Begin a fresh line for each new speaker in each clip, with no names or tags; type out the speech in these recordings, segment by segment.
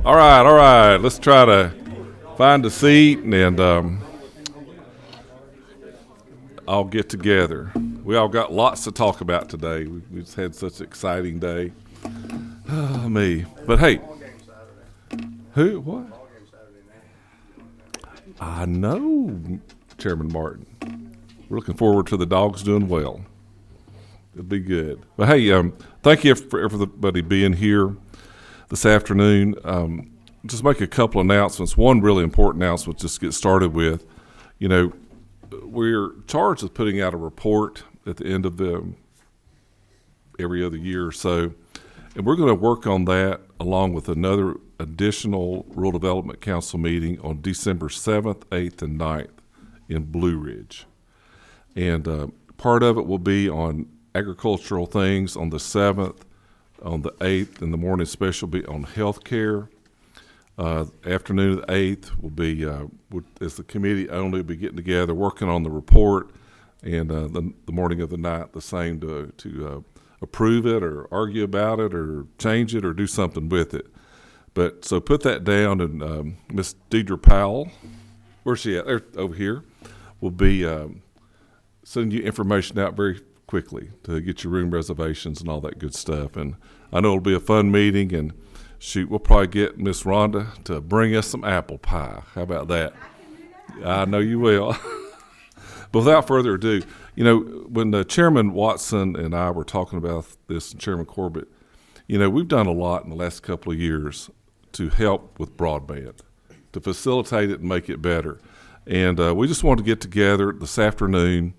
All right. Let's try to find a seat and all get together. We all got lots to talk about today. We just had such an exciting day. Me. But hey, who? What? I know, Chairman Martin. We're looking forward to the dogs doing well. It'll be good. But hey, thank you for everybody being here this afternoon. Just make a couple announcements. One really important announcement, just to get started with. You know, we're charged with putting out a report at the end of every other year or so, and we're going to work on that along with another additional Rural Development Council meeting on December 7th, 8th, and 9th in Blue Ridge. And part of it will be on agricultural things on the 7th. On the 8th, in the morning special, will be on health care. Afternoon of the 8th will be, as the committee only, will be getting together, working on the report, and the morning of the 9th, the same to approve it or argue about it or change it or do something with it. But so put that down, and Miss Deidre Powell, where's she at? There, over here, will be sending you information out very quickly to get your room reservations and all that good stuff. And I know it'll be a fun meeting, and shoot, we'll probably get Miss Rhonda to bring us some apple pie. How about that? I know you will. But without further ado, you know, when Chairman Watson and I were talking about this, and Chairman Corbett, you know, we've done a lot in the last couple of years to help with broadband, to facilitate it and make it better. And we just wanted to get together this afternoon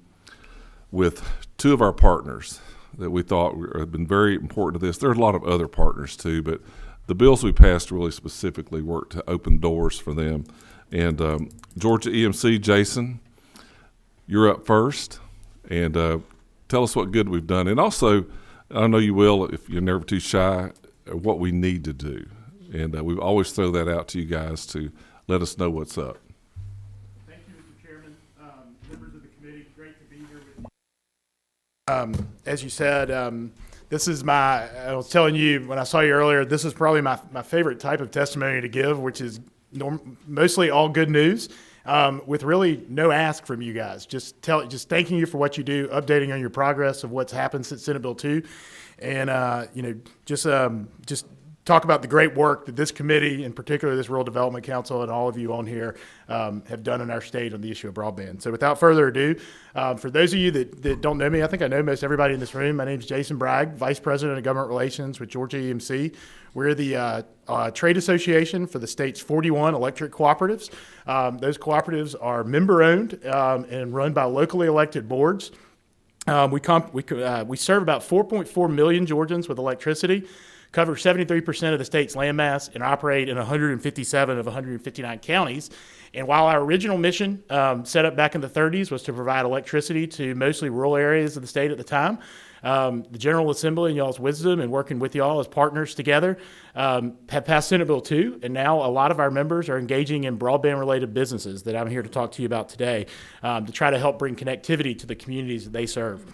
with two of our partners that we thought have been very important to this. There are a lot of other partners too, but the bills we passed really specifically worked to open doors for them. And Georgia EMC, Jason, you're up first, and tell us what good we've done. And also, I know you will, if you're never too shy, what we need to do. And we always throw that out to you guys to let us know what's up.
Thank you, Mr. Chairman. Members of the committee, great to be here with you. As you said, this is I was telling you when I saw you earlier, this is probably my favorite type of testimony to give, which is mostly all good news, with really no ask from you guys. Just thanking you for what you do, updating on your progress of what's happened since Senate Bill 2, and just talk about the great work that this committee, in particular this Rural Development Council, and all of you on here have done in our state on the issue of broadband. So without further ado, for those of you that don't know me, I think I know most everybody in this room. My name is Jason Bragg, Vice President of Government Relations with Georgia EMC. We're the trade association for the state's 41 electric cooperatives. Those cooperatives are member-owned and run by locally elected boards. We serve about 4.4 million Georgians with electricity, cover 73% of the state's landmass, and operate in 157 of 159 counties. And while our original mission, set up back in the 30s, was to provide electricity to mostly rural areas of the state at the time, the General Assembly, in y'all's wisdom and working with y'all as partners together, have passed Senate Bill 2, and now a lot of our members are engaging in broadband-related businesses that I'm here to talk to you about today, to try to help bring connectivity to the communities that they serve.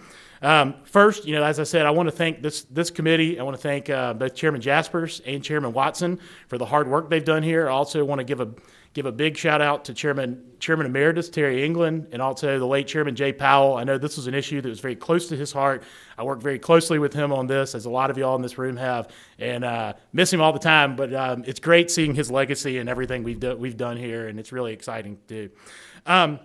First, as I said, I want to thank this committee. I want to thank both Chairman Jaspers and Chairman Watson for the hard work they've done here. I also want to give a big shout out to Chairman Emeritus Terry England, and also the late Chairman Jay Powell. I know this was an issue that was very close to his heart. I worked very closely with him on this, as a lot of y'all in this room have, and miss him all the time. But it's great seeing his legacy and everything we've done here, and it's really exciting to do.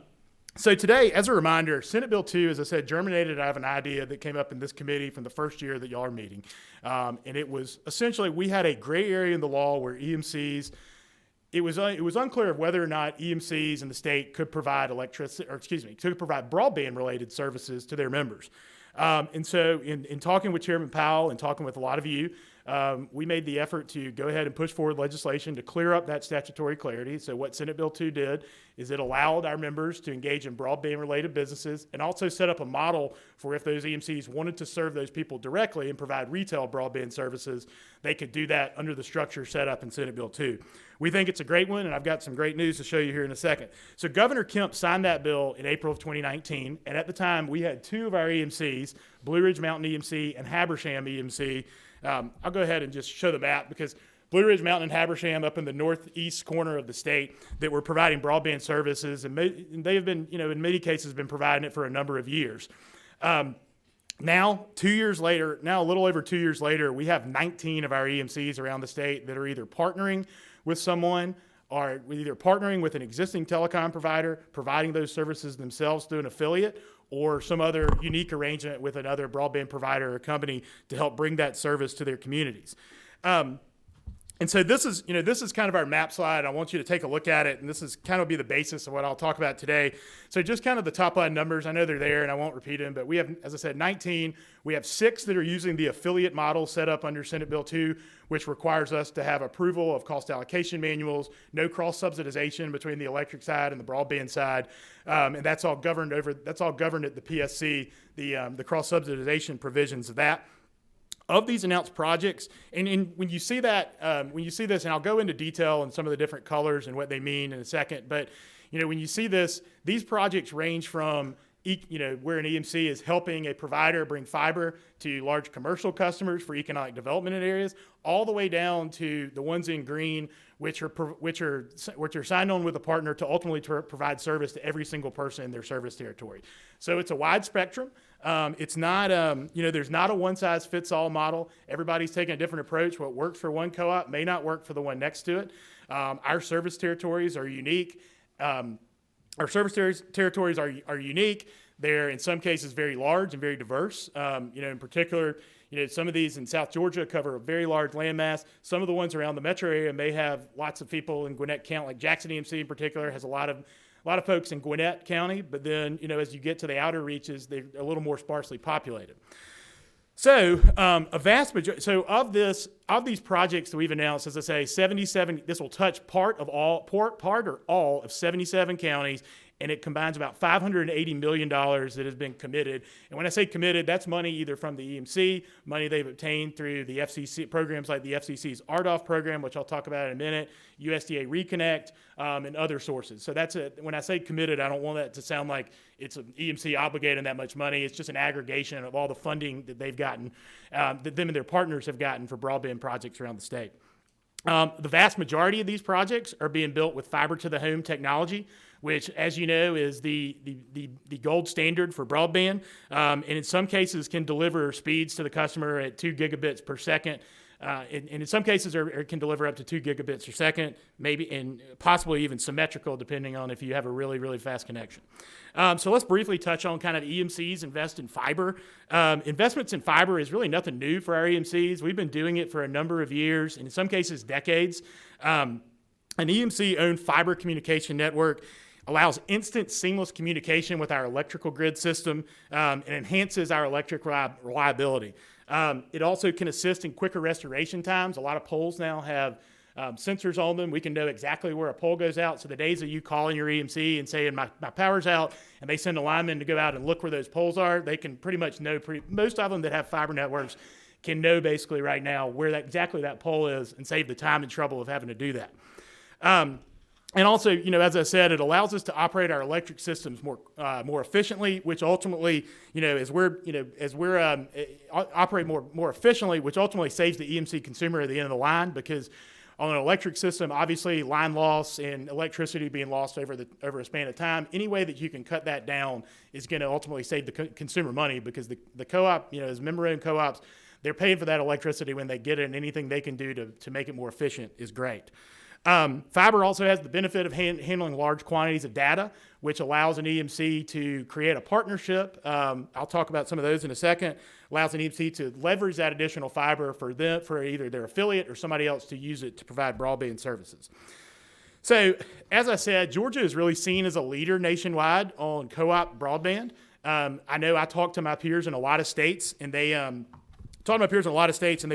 So today, as a reminder, Senate Bill 2, as I said, germinated out of an idea that came up in this committee from the first year that y'all are meeting. And it was essentially, we had a gray area in the law where EMCs, it was unclear of whether or not EMCs in the state could provide could provide broadband-related services to their members. And so in talking with Chairman Powell and talking with a lot of you, we made the effort to go ahead and push forward legislation to clear up that statutory clarity. So what Senate Bill 2 did is it allowed our members to engage in broadband-related businesses, and also set up a model for if those EMCs wanted to serve those people directly and provide retail broadband services, they could do that under the structure set up in Senate Bill 2. We think it's a great one, and I've got some great news to show you here in a second. So Governor Kemp signed that bill in April of 2019, and at the time we had two of our EMCs, Blue Ridge Mountain EMC and Habersham EMC. I'll go ahead and just show the map, because Blue Ridge Mountain and Habersham up in the northeast corner of the state that were providing broadband services, and they have been, in many cases, been providing it for a number of years. Now, 2 years later, a little over 2 years later, we have 19 of our EMCs around the state that are either partnering with someone or either partnering with an existing telecom provider, providing those services themselves through an affiliate, or some other unique arrangement with another broadband provider or company to help bring that service to their communities. And so this is kind of our map slide. I want you to take a look at it, and this is kind of be the basis of what I'll talk about today. So just kind of the top line numbers. I know they're there, and I won't repeat them, but we have, as I said, 19. We have 6 that are using the affiliate model set up under Senate Bill 2, which requires us to have approval of cost allocation manuals, no cross-subsidization between the electric side and the broadband side, and that's all governed at the PSC, the cross-subsidization provisions of that. Of these announced projects, and when you see that, when you see this, and I'll go into detail on some of the different colors and what they mean in a second, but when you see this, these projects range from where an EMC is helping a provider bring fiber to large commercial customers for economic development in areas, all the way down to the ones in green, which are signed on with a partner to ultimately provide service to every single person in their service territory. So it's a wide spectrum. It's not, there's not a one-size-fits-all model. Everybody's taking a different approach. What works for one co-op may not work for the one next to it. Our service territories are unique. Territories are unique. They're, in some cases, very large and very diverse. In particular, some of these in South Georgia cover a very large landmass. Some of the ones around the metro area may have lots of people in Gwinnett County, like Jackson EMC in particular, has a lot of folks in Gwinnett County, but then, as you get to the outer reaches, they're a little more sparsely populated. So a vast majority, of these projects that we've announced, as I say, 77, this will touch part or all of 77 counties, and it combines about $580 million that has been committed. And when I say committed, that's money either from the EMC, money they've obtained through the FCC programs like the FCC's RDOF program, which I'll talk about in a minute, USDA Reconnect, and other sources. So when I say committed, I don't want that to sound like it's an EMC obligating that much money. It's just an aggregation of all the funding that they've gotten, that them and their partners have gotten for broadband projects around the state. The vast majority of these projects are being built with fiber to the home technology, which, as you know, is the gold standard for broadband, and in some cases can deliver speeds to the customer at 2 gigabits per second, and in some cases can deliver up to 2 gigabits per second, maybe, and possibly even symmetrical, depending on if you have a really, really fast connection. So let's briefly touch on kind of EMCs invest in fiber. Investments in fiber is really nothing new for our EMCs. We've been doing it for a number of years, and in some cases decades. An EMC-owned fiber communication network allows instant, seamless communication with our electrical grid system, and enhances our electric reliability. It also can assist in quicker restoration times. A lot of poles now have sensors on them. We can know exactly where a pole goes out. So the days of you calling your EMC and saying, my power's out, and they send a lineman to go out and look where those poles are, they can pretty much know, most of them that have fiber networks can know basically right now where exactly that pole is and save the time and trouble of having to do that. And also, as I said, it allows us to operate our electric systems more efficiently, which ultimately, as we're operate more efficiently, which ultimately saves the EMC consumer at the end of the line, because on an electric system, obviously line loss and electricity being lost over a span of time, any way that you can cut that down is going to ultimately save the consumer money, because the co-op, as member-owned co-ops, they're paying for that electricity when they get it, and anything they can do to make it more efficient is great. Fiber also has the benefit of handling large quantities of data, which allows an EMC to create a partnership. I'll talk about some of those in a second. Allows an EMC to leverage that additional fiber for either their affiliate or somebody else to use it to provide broadband services. So, as I said, Georgia is really seen as a leader nationwide on co-op broadband. I know I talked to my peers in a lot of states, and they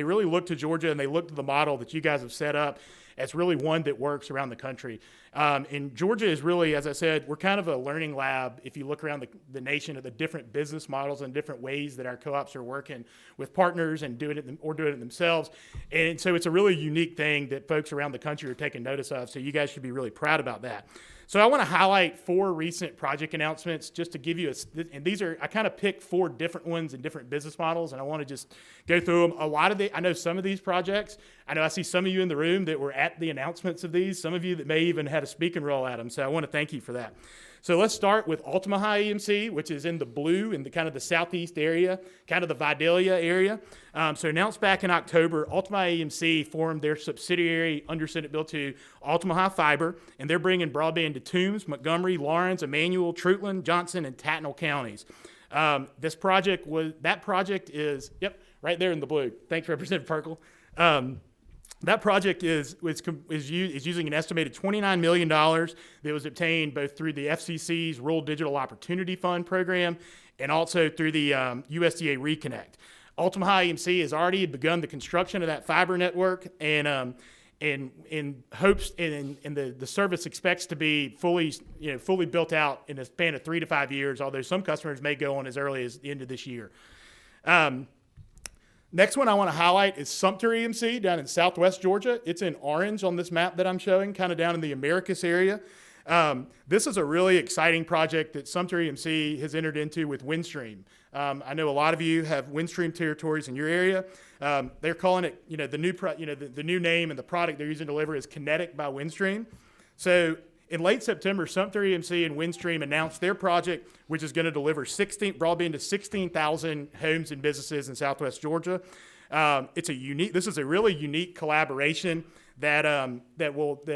really look to Georgia, and they look to the model that you guys have set up as really one that works around the country. And Georgia is really, as I said, we're kind of a learning lab if you look around the nation at the different business models and different ways that our co-ops are working with partners and doing it themselves. And so it's a really unique thing that folks around the country are taking notice of, so you guys should be really proud about that. So I want to highlight 4 recent project announcements just to give you and these are, I kind of picked 4 different ones and different business models, and I want to just go through them. I know some of these projects, I know I see some of you in the room that were at the announcements of these, some of you that may even had a speaking role at them, so I want to thank you for that. So let's start with Ultima High EMC, which is in the blue, in the kind of the southeast area, kind of the Vidalia area. So announced back in October, Ultima High EMC formed their subsidiary under Senate Bill 2, Ultima High Fiber, and they're bringing broadband to Toombs, Montgomery, Lawrence, Emmanuel, Troutland, Johnson, and Tattnall counties. That project is, right there in the blue. Thanks, Representative Perkle. That project is using an estimated $29 million that was obtained both through the FCC's Rural Digital Opportunity Fund program and also through the USDA Reconnect. Ultima High EMC has already begun the construction of that fiber network, and hopes and the service expects to be fully built out in a span of 3 to 5 years. Although some customers may go on as early as the end of this year. Next one I want to highlight is Sumter EMC down in southwest Georgia. It's in orange on this map that I'm showing, kind of down in the Americus area. This is a really exciting project that Sumter EMC has entered into with Windstream. I know a lot of you have Windstream territories in your area. They're calling it, the new name and the product they're using to deliver is Kinetic by Windstream. So in late September, Sumter EMC and Windstream announced their project, which is going to deliver broadband to 16,000 homes and businesses in southwest Georgia. This is a really unique collaboration that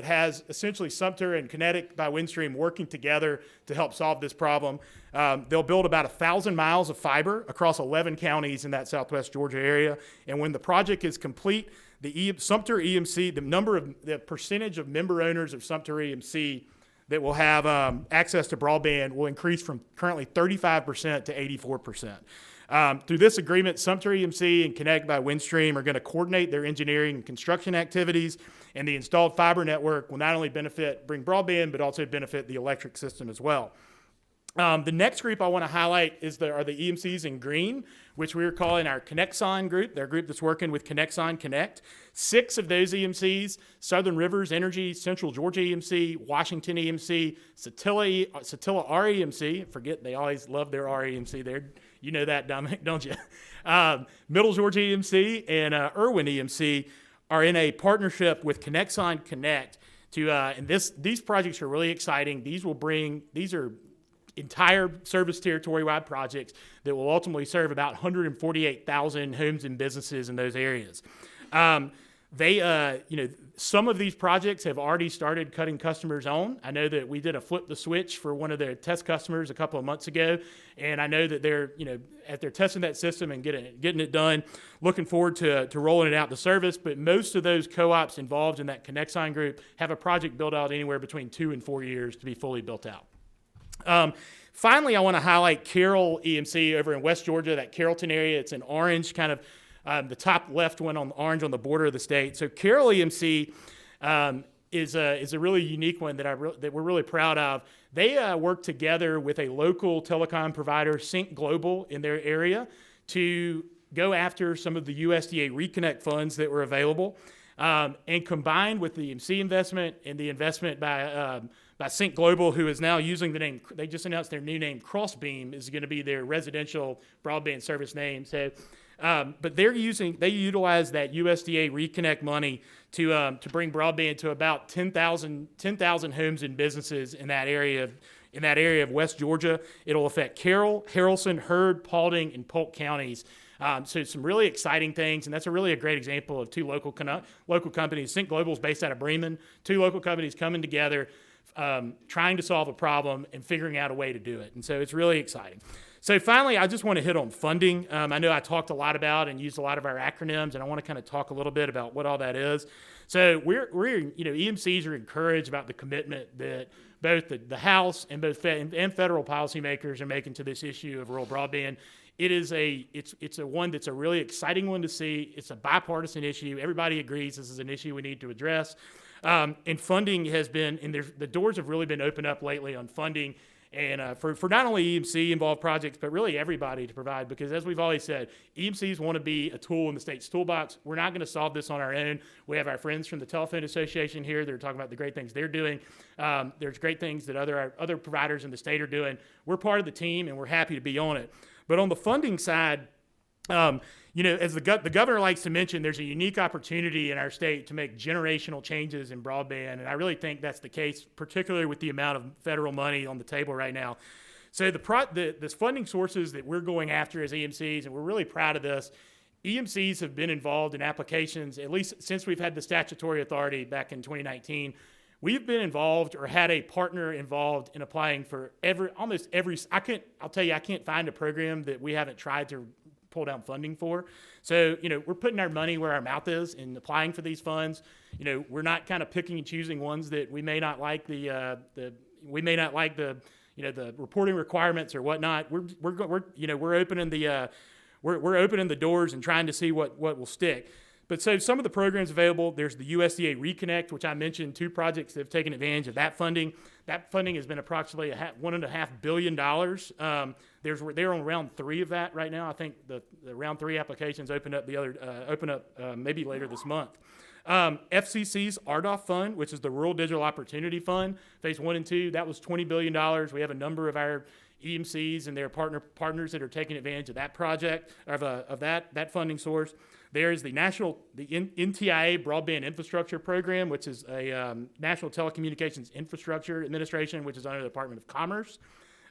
has essentially Sumter and Kinetic by Windstream working together to help solve this problem. They'll build about 1,000 miles of fiber across 11 counties in that southwest Georgia area. And when the project is complete, Sumter EMC, the percentage of member owners of Sumter EMC that will have access to broadband will increase from currently 35% to 84%. Through this agreement, Sumter EMC and Connect by Windstream are going to coordinate their engineering and construction activities, and the installed fiber network will not only bring broadband, but also benefit the electric system as well. The next group I want to highlight are the EMCs in green, which we are calling our Connexon group. They're a group that's working with Connexon Connect. 6 of those EMCs, Southern Rivers Energy, Central Georgia EMC, Washington EMC, Satilla REMC, forget they always love their REMC there. You know that, Dominic, don't you? Middle Georgia EMC and Irwin EMC are in a partnership with Connexon Connect and these projects are really exciting. These are entire service territory-wide projects that will ultimately serve about 148,000 homes and businesses in those areas. Some of these projects have already started cutting customers on. I know that we did a flip the switch for one of their test customers a couple of months ago, and I know that they're testing that system and getting it done. Looking forward to rolling it out to service, but most of those co-ops involved in that Connexon group have a project built out anywhere between 2 and 4 years to be fully built out. Finally, I want to highlight Carroll EMC over in West Georgia, that Carrollton area. It's an orange, kind of the top left one on the orange on the border of the state. So Carroll EMC is a really unique one that we're really proud of. They work together with a local telecom provider, Sync Global, in their area to go after some of the USDA Reconnect funds that were available, and combined with the EMC investment and the investment by Sync Global, who is now using the name, they just announced their new name, Crossbeam, is going to be their residential broadband service name. So, but they utilize that USDA Reconnect money to bring broadband to about 10,000 homes and businesses in that area of West Georgia. It'll affect Carroll, Harrelson, Heard, Paulding, and Polk counties. So some really exciting things, and that's a great example of 2 local companies. Sync Global is based out of Bremen. 2 local companies coming together, trying to solve a problem and figuring out a way to do it. And so it's really exciting. So finally, I just want to hit on funding. I know I talked a lot about and used a lot of our acronyms, and I want to kind of talk a little bit about what all that is. So we're EMCs are encouraged about the commitment that both the House and and federal policymakers are making to this issue of rural broadband. It's a one that's a really exciting one to see. It's a bipartisan issue. Everybody agrees this is an issue we need to address. And funding has been, and the doors have really been opened up lately on funding. and for not only EMC involved projects, but really everybody to provide, because as we've always said, EMCs want to be a tool in the state's toolbox. We're not going to solve this on our own. We have our friends from the Telephone Association here. They're talking about the great things they're doing. There's great things that other providers in the state are doing. We're part of the team, and we're happy to be on it. But on the funding side, as the governor likes to mention, there's a unique opportunity in our state to make generational changes in broadband, and I really think that's the case, particularly with the amount of federal money on the table right now. So the funding sources that we're going after as EMCs, and we're really proud of this, EMCs have been involved in applications, at least since we've had the statutory authority back in 2019. We've been involved or had a partner involved in applying for almost every. I'll tell you, I can't find a program that we haven't tried to pull down funding for. So, we're putting our money where our mouth is in applying for these funds. We're not kind of picking and choosing ones that we may not like the reporting requirements or whatnot. We're opening the doors and trying to see what will stick. But so some of the programs available, there's the USDA Reconnect, which I mentioned, 2 projects that have taken advantage of that funding. That funding has been approximately $1.5 billion. They're on round 3 of that right now. I think the round 3 applications open up maybe later this month. FCC's RDOF fund, which is the Rural Digital Opportunity Fund, phase 1 and 2, that was $20 billion. We have a number of our EMCs and their partners that are taking advantage of that project, of that funding source. There is the NTIA Broadband Infrastructure Program, which is a National Telecommunications Infrastructure Administration, which is under the Department of Commerce.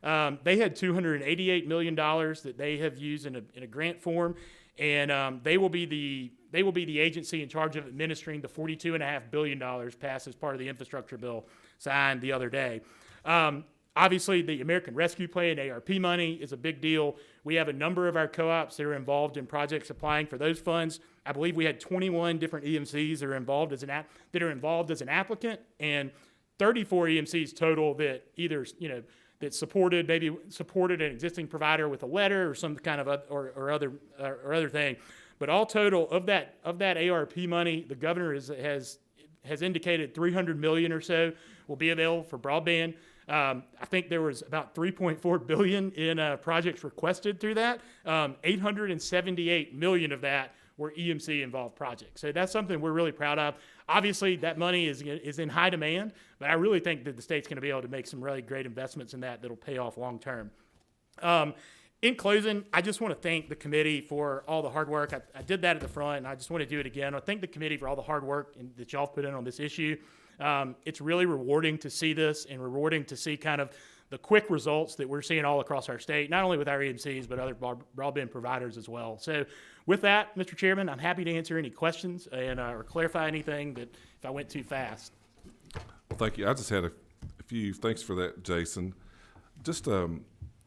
They had $288 million that they have used in a grant form, and they will be the agency in charge of administering the $42.5 billion passed as part of the infrastructure bill signed the other day. Obviously, the American Rescue Plan, ARP money, is a big deal. We have a number of our co-ops that are involved in projects applying for those funds. I believe we had 21 different EMCs that are involved as an applicant, and 34 EMCs total that either that supported an existing provider with a letter or some kind of other thing. But all total of that ARP money, the governor has indicated $300 million or so will be available for broadband. I think there was about $3.4 billion in projects requested through that. $878 million of that were EMC involved projects. So that's something we're really proud of. Obviously, that money is in high demand, but I really think that the state's going to be able to make some really great investments in that'll pay off long term. In closing, I just want to thank the committee for all the hard work. I did that at the front, and I just want to do it again. I thank the committee for all the hard work that y'all have put in on this issue. It's really rewarding to see this and rewarding to see kind of the quick results that we're seeing all across our state, not only with our EMCs, but other broadband providers as well. So with that, Mr. Chairman, I'm happy to answer any questions and or clarify anything that if I went too fast.
Well, thank you. I just had a few. Thanks for that, Jason. Just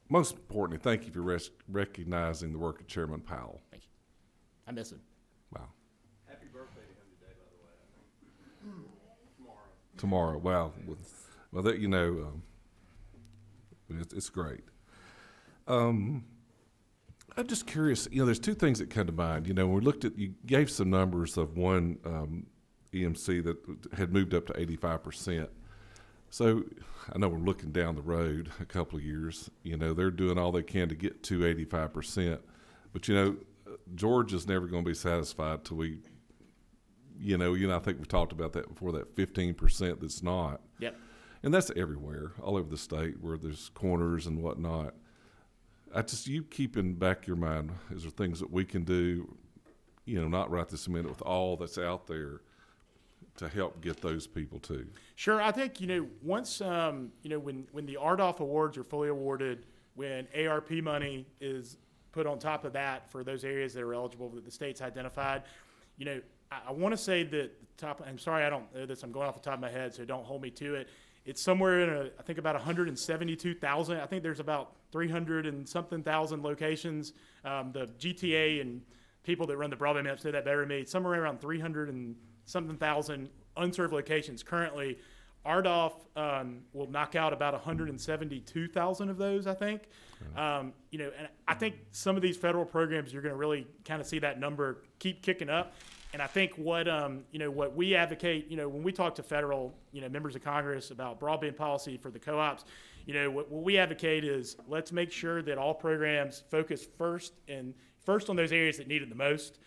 most importantly, thank you for recognizing the work of Chairman Powell.
Thank you. I miss him.
Wow.
Happy birthday to him today, by the way.
Tomorrow. Wow. Well, that it's great. I'm just curious. There's 2 things that come to mind. When we looked at, you gave some numbers of one EMC that had moved up to 85%. So I know we're looking down the road a couple of years. They're doing all they can to get to 85%. But Georgia's never going to be satisfied till we. I think we've talked about that before. That 15% that's not.
Yep.
And that's everywhere, all over the state, where there's corners and whatnot. You keep in back your mind, is there things that we can do, not right this minute with all that's out there to help get those people too?
Sure. I think, once, when the RDOF awards are fully awarded, when ARP money is put on top of that for those areas that are eligible that the state's identified, I want to say that I'm sorry, I don't know this. I'm going off the top of my head, so don't hold me to it. It's somewhere in I think about 172,000. I think there's about 300 and something thousand locations. The GTA and people that run the broadband maps say that better than me. Somewhere around 300 and something thousand unserved locations currently. RDOF will knock out about 172,000 of those, I think. And I think some of these federal programs, you're going to really kind of see that number keep kicking up. And I think what what we advocate, when we talk to federal, members of Congress about broadband policy for the co-ops, what we advocate is let's make sure that all programs focus first on those areas that need it the most,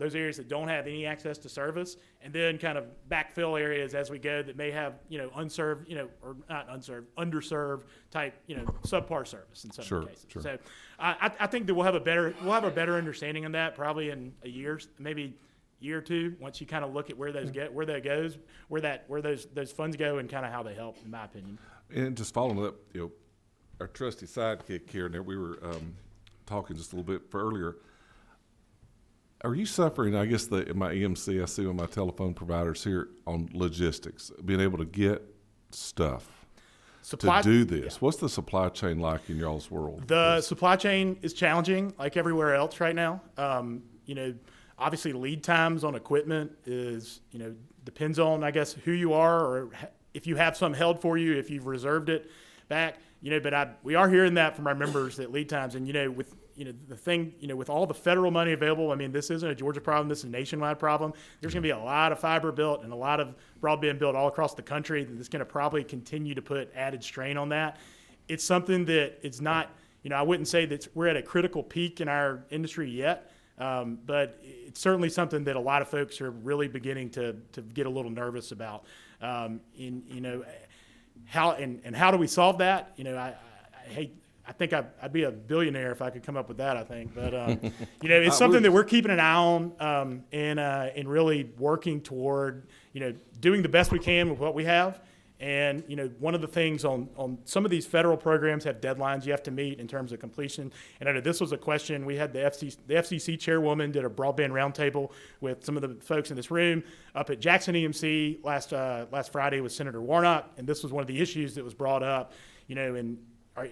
those areas that don't have any access to service, and then kind of backfill areas as we go that may have, unserved, or not unserved, underserved type, subpar service in some cases.
Sure.
So I think that we'll have a better understanding of that probably in a year, maybe year or two, once you kind of look at where those where those funds go and kind of how they help, in my opinion.
And just following up, our trusty sidekick here, and we were talking just a little bit earlier. Are you suffering, I guess, my EMC, I see with my telephone providers here, on logistics, being able to get stuff to do this? Yeah. What's the supply chain like in y'all's world?
The supply chain is challenging, like everywhere else right now. Obviously lead times on equipment is, depends on, I guess, who you are or if you have some held for you, if you've reserved it back, but we are hearing that from our members that lead times, and, with the thing, with all the federal money available, I mean, this isn't a Georgia problem, this is a nationwide problem. There's going to be a lot of fiber built and a lot of broadband built all across the country, and it's going to probably continue to put added strain on that. It's something that it's not, I wouldn't say that we're at a critical peak in our industry yet, but it's certainly something that a lot of folks are really beginning to get a little nervous about. How do we solve that? I think I'd be a billionaire if I could come up with that, I think. But, it's something that we're keeping an eye on and really working toward, doing the best we can with what we have. And, one of the things on some of these federal programs have deadlines you have to meet in terms of completion. And I know this was a question. We had the FCC chairwoman did a broadband roundtable with some of the folks in this room up at Jackson EMC last Friday with Senator Warnock. And this was one of the issues that was brought up,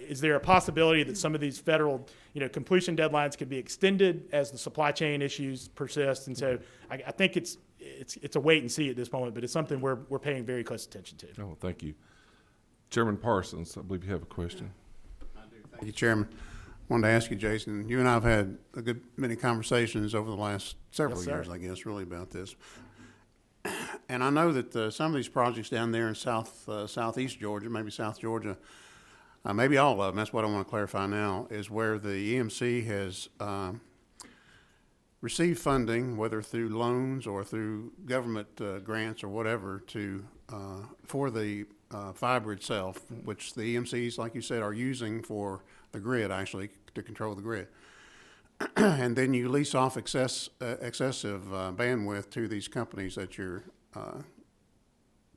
is there a possibility that some of these federal, completion deadlines could be extended as the supply chain issues persist? And so I think it's a wait and see at this moment, but it's something we're paying very close attention to.
Oh, thank you. Chairman Parsons, I believe you have a question.
I do. Thank you, Chairman. I wanted to ask you, Jason, you and I have had a good many conversations over the last several years, I guess, really about this. And I know that some of these projects down there in southeast Georgia, maybe South Georgia, maybe all of them, that's what I want to clarify now, is where the EMC has received funding, whether through loans or through government grants or whatever, for the fiber itself, which the EMCs, like you said, are using for the grid, actually, to control the grid. And then you lease off excessive bandwidth to these companies that you're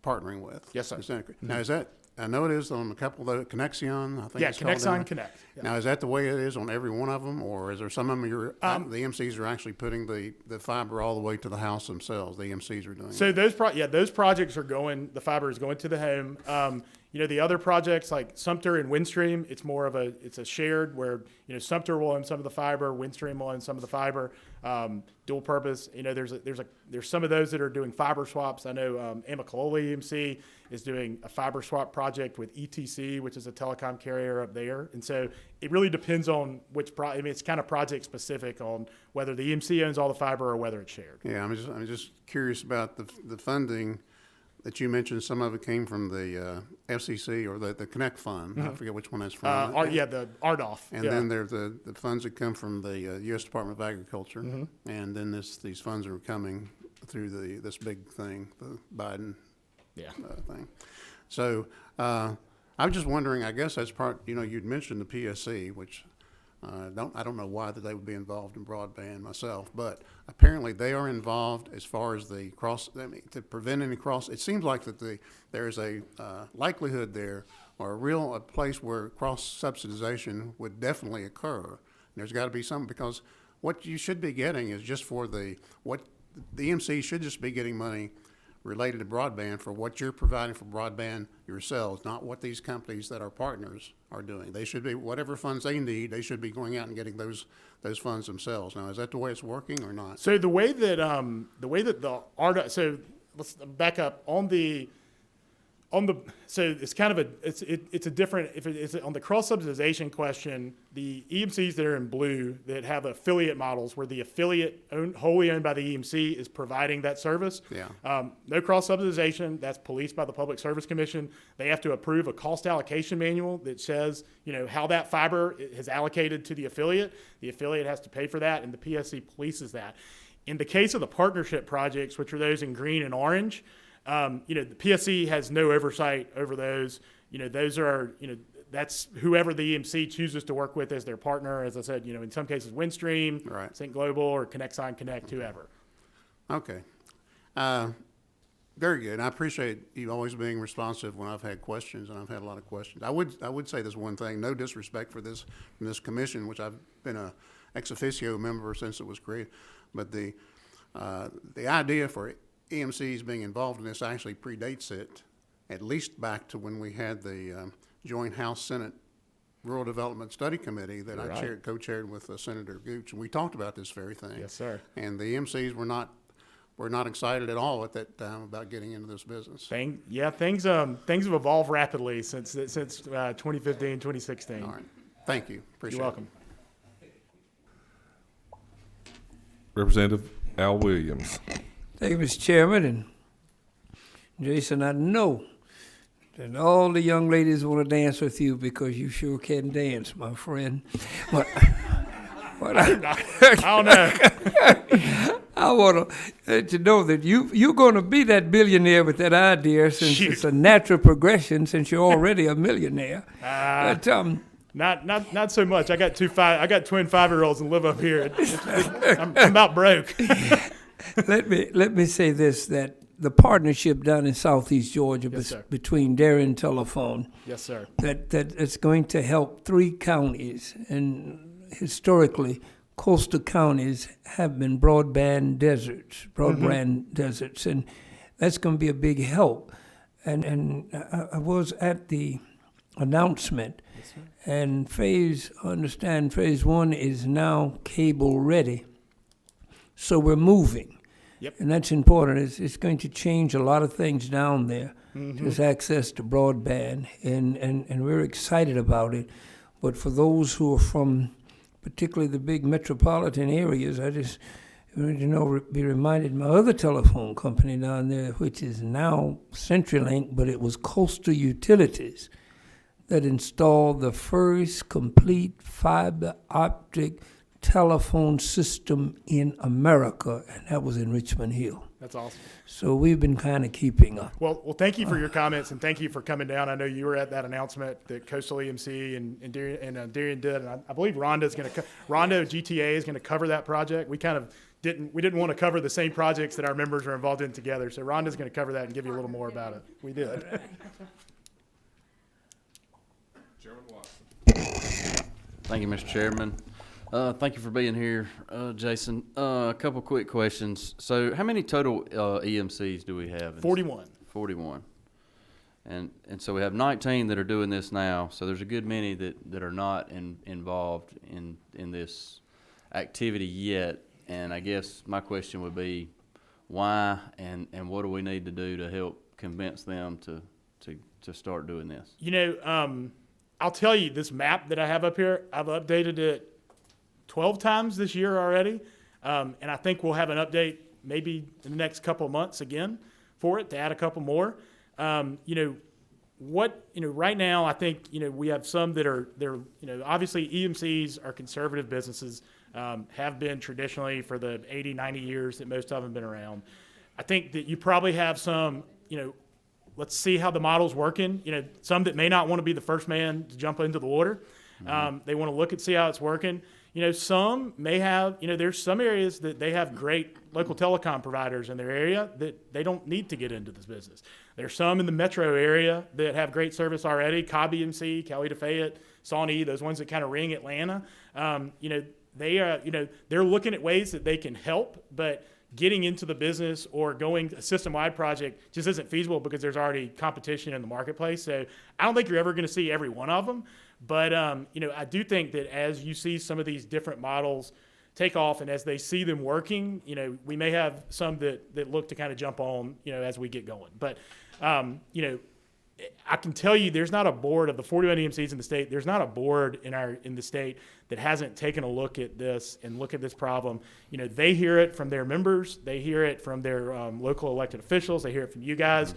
partnering with.
Yes, sir.
Now, is that, I know it is on a couple of the Connexion, I think.
Yeah,
it's called
Connexion Connect. Yeah.
Now, is that the way it is on every one of them, or is there some of them the EMCs are actually putting the fiber all the way to the house themselves? The EMCs are doing.
So those projects are going. The fiber is going to the home. The other projects like Sumter and Windstream, it's more of it's a shared where Sumter will own some of the fiber, Windstream will own some of the fiber. Dual purpose. There's some of those that are doing fiber swaps. I know Amicalola EMC is doing a fiber swap project with ETC, which is a telecom carrier up there. And so it really depends on which it's kind of project specific on whether the EMC owns all the fiber or whether it's shared.
Yeah, I'm just curious about the funding that you mentioned. Some of it came from the FCC or the Connect Fund. Mm-hmm. I forget which one that's from.
The RDOF.
And then there's the funds that come from the U.S. Department of Agriculture. Mm-hmm. And then these funds are coming through this big thing, the Biden thing. So I was just wondering, I guess that's part, you'd mentioned the PSC, which I don't know why that they would be involved in broadband myself, but apparently they are involved as far as the to prevent any cross. It seems like that there's a likelihood there, or a place where cross subsidization would definitely occur. And there's got to be some, because what you should be getting is just for the EMC should just be getting money related to broadband for what you're providing for broadband yourselves, not what these companies that are partners are doing. They should be, whatever funds they need, they should be going out and getting those funds themselves. Now, is that the way it's working or not?
So the way that the RDOF, so let's back up on the So it's kind of it's a different, if it's on the cross subsidization question, the EMCs that are in blue that have affiliate models where the affiliate wholly owned by the EMC is providing that service.
Yeah.
No cross subsidization. That's policed by the Public Service Commission. They have to approve a cost allocation manual that says, how that fiber is allocated to the affiliate. The affiliate has to pay for that, and the PSC polices that. In the case of the partnership projects, which are those in green and orange, the PSC has no oversight over those. Those are, that's whoever the EMC chooses to work with as their partner. As I said, in some cases, Windstream,
Right.
Sync Global, or ConnectSign Connect, whoever.
Okay. Very good. I appreciate you always being responsive when I've had questions, and I've had a lot of questions. I would say this one thing, no disrespect from this commission, which I've been a ex officio member since it was created, but the idea for EMCs being involved in this actually predates it, at least back to when we had the joint House-Senate Rural Development Study Committee that I co-chaired with Senator Gooch, and we talked about this very thing.
Yes, sir.
And the EMCs were not excited at all at that time about getting into this business.
Things have evolved rapidly since 2015, 2016.
All right. Thank you. Appreciate it.
You're welcome.
Representative Al Williams.
Thank you, Mr. Chairman. And Jason, I know that all the young ladies want to dance with you because you sure can dance, my friend. But
I don't know.
I want to know that you're going to be that billionaire with that idea, since it's a natural progression, since you're already a millionaire. But
Not so much. I got twin 5-year-olds and live up here. I'm about broke.
let me say this, that the partnership down in Southeast Georgia between Darien Telephone,
Yes, sir.
that it's going to help 3 counties, and historically coastal counties have been broadband deserts, and that's going to be a big help. And I was at the announcement, and phase 1 is now cable ready, so we're moving.
Yep.
And that's important. It's going to change a lot of things down there, just access to broadband, and we're excited about it. But for those who are from particularly the big metropolitan areas, I just want to be reminded my other telephone company down there, which is now CenturyLink, but it was Coastal Utilities that installed the first complete fiber optic telephone system in America, and that was in Richmond Hill.
That's awesome.
So we've been kind of keeping up.
Well, thank you for your comments, and thank you for coming down. I know you were at that announcement that Coastal EMC and Darien did, and I believe Rondo GTA is going to cover that project. We didn't want to cover the same projects that our members are involved in together, so Rhonda's going to cover that and give you a little more about it. We did.
Chairman Watson.
Thank you, Mr. Chairman. Thank you for being here, Jason. A couple quick questions. So how many total EMCs do we have?
41.
41. And so we have 19 that are doing this now. So there's a good many that are not involved in this activity yet. And I guess my question would be, why and what do we need to do to help convince them to start doing this?
I'll tell you, this map that I have up here, I've updated it 12 times this year already, and I think we'll have an update maybe in the next couple of months again for it to add a couple more. Right now I think we have some they're obviously EMCs are conservative businesses, have been traditionally for the 80, 90 years that most of them have been around. I think that you probably have some let's see how the model's working. Some that may not want to be the first man to jump into the water. They want to look and see how it's working. Some may have, there's some areas that they have great local telecom providers in their area that they don't need to get into this business. There's some in the metro area that have great service already, Cobb EMC, Coweta Fayette, Sawney, those ones that kind of ring Atlanta. They're looking at ways that they can help, but getting into the business or going a system-wide project just isn't feasible because there's already competition in the marketplace. So I don't think you're ever going to see every one of them. But, I do think that as you see some of these different models take off and as they see them working, we may have some that look to kind of jump on, as we get going. But, I can tell you there's not a board of the 41 EMCs in the state. There's not a board in the state that hasn't taken a look at this and look at this problem. You know, they hear it from their members. They hear it from their local elected officials. They hear it from you guys.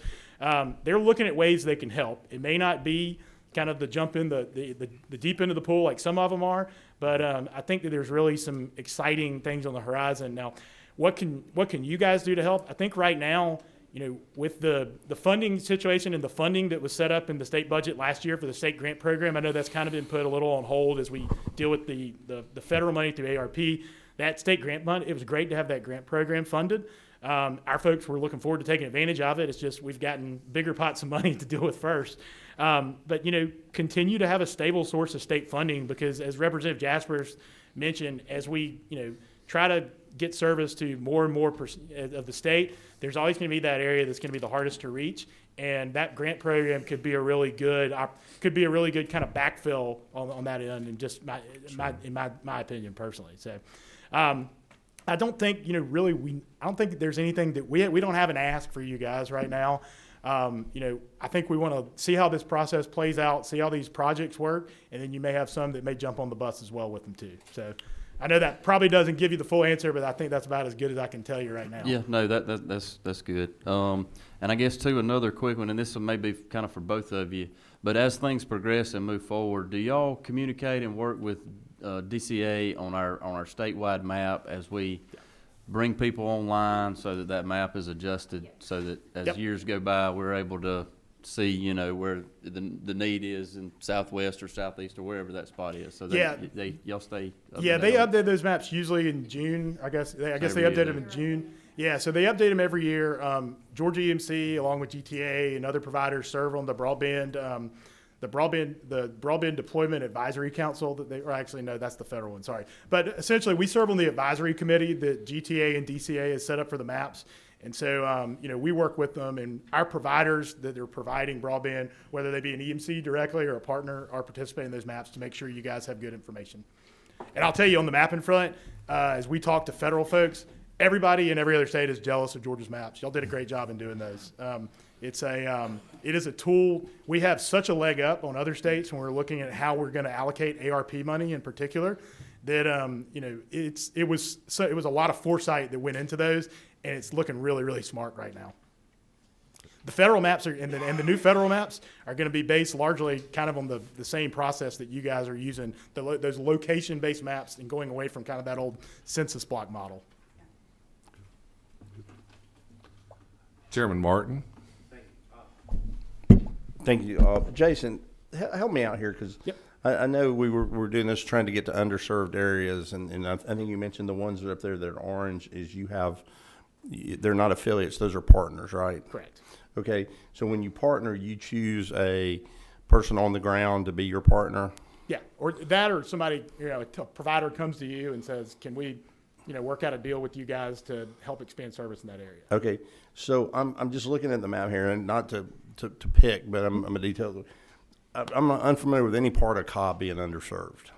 They're looking at ways they can help. It may not be kind of the jump in the deep end of the pool like some of them are, but I think that there's really some exciting things on the horizon. Now, what can you guys do to help? I think right now, you know, with the funding situation and the funding that was set up in the state budget last year for the state grant program, I know that's kind of been put a little on hold as we deal with the federal money through ARP. That state grant money, it was great to have that grant program funded. Our folks were looking forward to taking advantage of it. It's just we've gotten bigger pots of money to deal with first. But, you know, continue to have a stable source of state funding because, as Representative Jaspers mentioned, as we, you know, try to get service to more and more of the state, there's always going to be that area that's going to be the hardest to reach, and that grant program could be a really good kind of backfill on that end. And just in my opinion personally. So, I don't think, you know, I don't think there's anything that we don't have an ask for you guys right now. You know, I think we want to see how this process plays out, see how these projects work, and then you may have some that may jump on the bus as well with them too. So I know that probably doesn't give you the full answer, but I think that's about as good as I can tell you right now.
Yeah, no, that's good. And I guess too, another quick one, and this one may be kind of for both of you, but as things progress and move forward, do y'all communicate and work with DCA on our statewide map as we bring people online so that map is adjusted so that as years go by, we're able to see, you know, where the need is in southwest or southeast or wherever that spot is. So y'all stay up.
Yeah, they update those maps usually in June. I guess they update them in June. Yeah, so they update them every year. Georgia EMC, along with GTA and other providers, serve on the broadband Deployment Advisory Council. That's the federal one. Sorry, but essentially we serve on the advisory committee that GTA and DCA has set up for the maps. And so, you know, we work with them, and our providers that are providing broadband, whether they be an EMC directly or a partner, are participating in those maps to make sure you guys have good information. And I'll tell you on the mapping front, as we talk to federal folks, everybody in every other state is jealous of Georgia's maps. Y'all did a great job in doing those. It is a tool. We have such a leg up on other states when we're looking at how we're going to allocate ARP money in particular that, you know, it was a lot of foresight that went into those, and it's looking really, really smart right now. The federal maps and the new federal maps are going to be based largely kind of on the same process that you guys are using, those location-based maps, and going away from kind of that old census block model.
Chairman Martin.
Thank you. Jason, help me out here because I know we're doing this trying to get to underserved areas, and I think you mentioned the ones that are up there that are orange is they're not affiliates, those are partners, right?
Correct.
Okay, so when you partner, you choose a person on the ground to be your partner?
Yeah, or somebody, you know, a provider comes to you and says, can we, you know, work out a deal with you guys to help expand service in that area?
Okay, so I'm just looking at the map here, and not to pick, but I'm a detailed. I'm unfamiliar with any part of Cobb being underserved.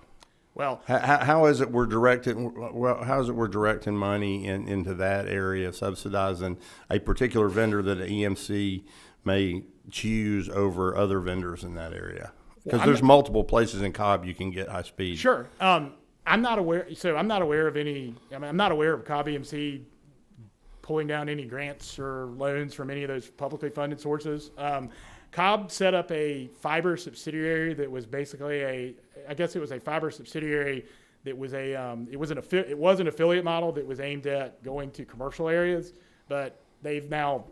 Well,
how is it we're directing? Well, how is it we're directing money into that area, subsidizing a particular vendor that an EMC may choose over other vendors in that area? Because there's multiple places in Cobb you can get high speed.
Sure. I'm not aware of any. I'm not aware of Cobb EMC pulling down any grants or loans from any of those publicly funded sources. Cobb set up a fiber subsidiary that was basically a fiber subsidiary that was it was an affiliate model that was aimed at going to commercial areas, but they've now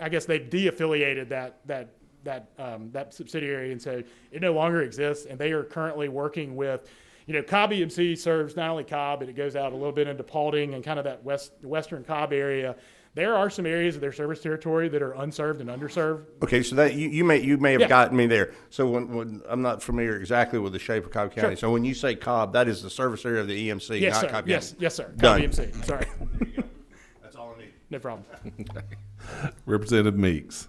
I guess they've de-affiliated that subsidiary, and so it no longer exists, and they are currently working with, you know, Cobb EMC serves not only Cobb, but it goes out a little bit into Paulding and kind of that western Cobb area. There are some areas of their service territory that are unserved and underserved.
Okay, so that you may have gotten me there. So when I'm not familiar exactly with the shape of Cobb County.
Sure.
So when you say Cobb, that is the service area of the EMC,
Yes,
not
sir.
Cobb
Yes,
County.
yes, sir. Cobb
Done.
EMC. Sorry.
That's all I need.
No problem.
Representative Meeks.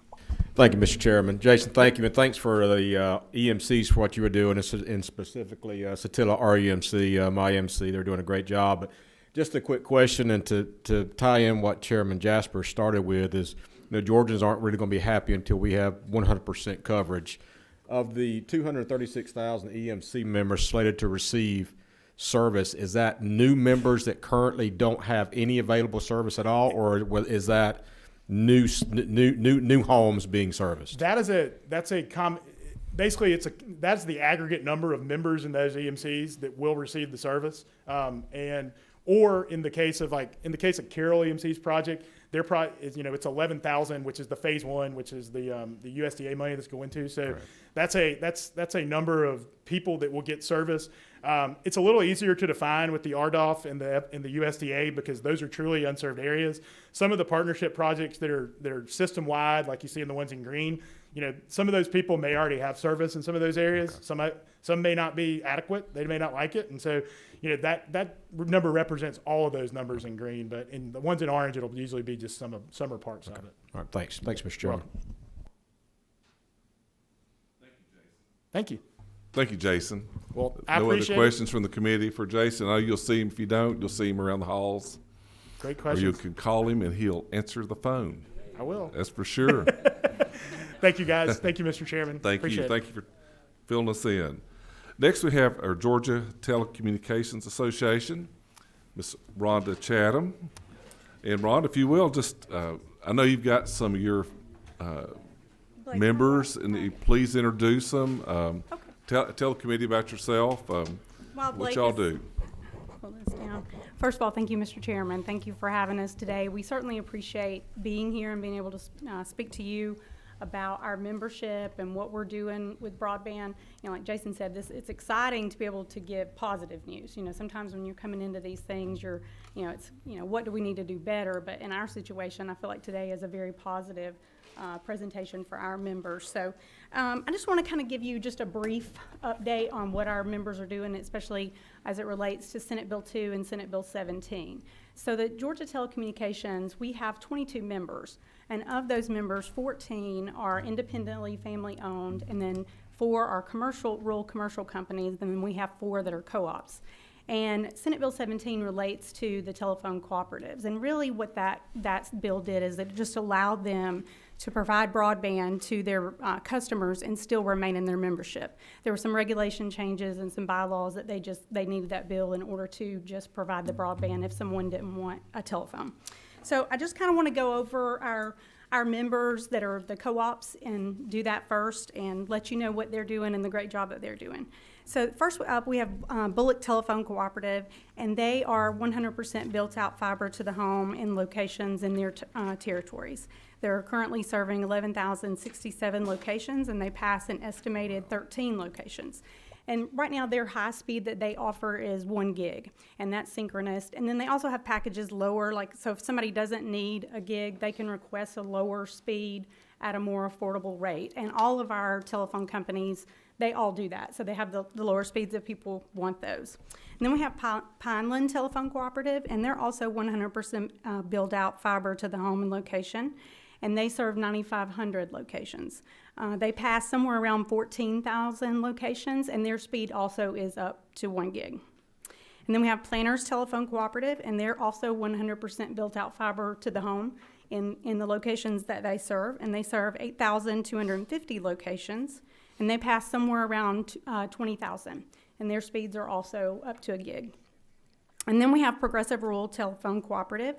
Thank you, Mr. Chairman. Jason, thank you, and thanks for the EMCs for what you were doing, and specifically Satilla REMC, my EMC. They're doing a great job. But just a quick question, and to tie in what Chairman Jasper started with is, Georgians aren't really going to be happy until we have 100% coverage. Of the 236,000 EMC members slated to receive service, is that new members that currently don't have any available service at all, or is that new homes being serviced?
That's basically that's the aggregate number of members in those EMCs that will receive the service. Or in the case of Carroll Emc's project, it's 11,000, which is the phase one, which is the USDA money that's going to. So that's a number of people that will get service. It's a little easier to define with the RDOF and the USDA because those are truly unserved areas. Some of the partnership projects that are system wide, like you see in the ones in green, some of those people may already have service in some of those areas. Some may not be adequate. They may not like it, and so that number represents all of those numbers in green. But in the ones in orange, it'll usually be just some or parts of it.
All right, thanks, Mr. Chairman.
Thank you.
Thank you, Jason.
Well,
no other questions from the committee for Jason? I know you'll see him. If you don't, you'll see him around the halls.
Great
Or you
questions.
can call him and he'll answer the phone.
I will.
That's for sure.
Thank you, guys. Thank you, Mr. Chairman.
Thank
Appreciate
you.
it.
Thank you for filling us in. Next, we have our Georgia Telecommunications Association, Ms. Rhonda Chatham. And Rhonda, if you will, just I know you've got some of your members, and please introduce them. Tell the committee about yourself. What y'all do.
Pull this down. First of all, thank you, Mr. Chairman. Thank you for having us today. We certainly appreciate being here and being able to speak to you about our membership and what we're doing with broadband. Like Jason said, it's exciting to be able to give positive news. Sometimes when you're coming into these things, what do we need to do better? But in our situation, I feel like today is a very positive presentation for our members. So I just want to kind of give you just a brief update on what our members are doing, especially as it relates to Senate Bill 2 and Senate Bill 17. So the Georgia Telecommunications, we have 22 members, and of those members, 14 are independently family owned, and then 4 are rural commercial companies, and then we have 4 that are co-ops. And Senate Bill 17 relates to the telephone cooperatives. And really what that bill did is that it just allowed them to provide broadband to their customers and still remain in their membership. There were some regulation changes and some bylaws that they needed that bill in order to just provide the broadband if someone didn't want a telephone. So I just kind of want to go over our members that are the co-ops and do that first and let you know what they're doing and the great job that they're doing. So first up, we have Bullock Telephone Cooperative, and they are 100% built-out fiber to the home in locations in their territories. They're currently serving 11,067 locations, and they pass an estimated 13 locations. And right now, their high speed that they offer is 1 gig, and that's synchronous. And then they also have packages lower, so if somebody doesn't need a gig, they can request a lower speed at a more affordable rate. And all of our telephone companies, they all do that. So they have the lower speeds if people want those. And then we have Pineland Telephone Cooperative, and they're also 100% build out fiber to the home and location. And they serve 9,500 locations. They pass somewhere around 14,000 locations, and their speed also is up to 1 gig. And then we have Planners Telephone Cooperative, and they're also 100% built out fiber to the home in the locations that they serve. And they serve 8,250 locations, and they pass somewhere around 20,000. And their speeds are also up to 1 gig. And then we have Progressive Rural Telephone Cooperative,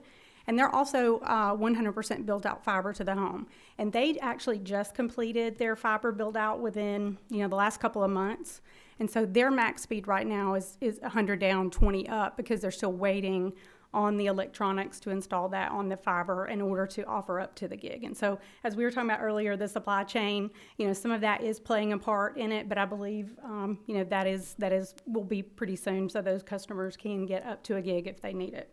and they're also 100% built out fiber to the home. And they actually just completed their fiber build out within the last couple of months. And so their max speed right now is 100 down, 20 up, because they're still waiting on the electronics to install that on the fiber in order to offer up to the gig. And so as we were talking about earlier, the supply chain, some of that is playing a part in it, but I believe that will be pretty soon, so those customers can get up to 1 gig if they need it.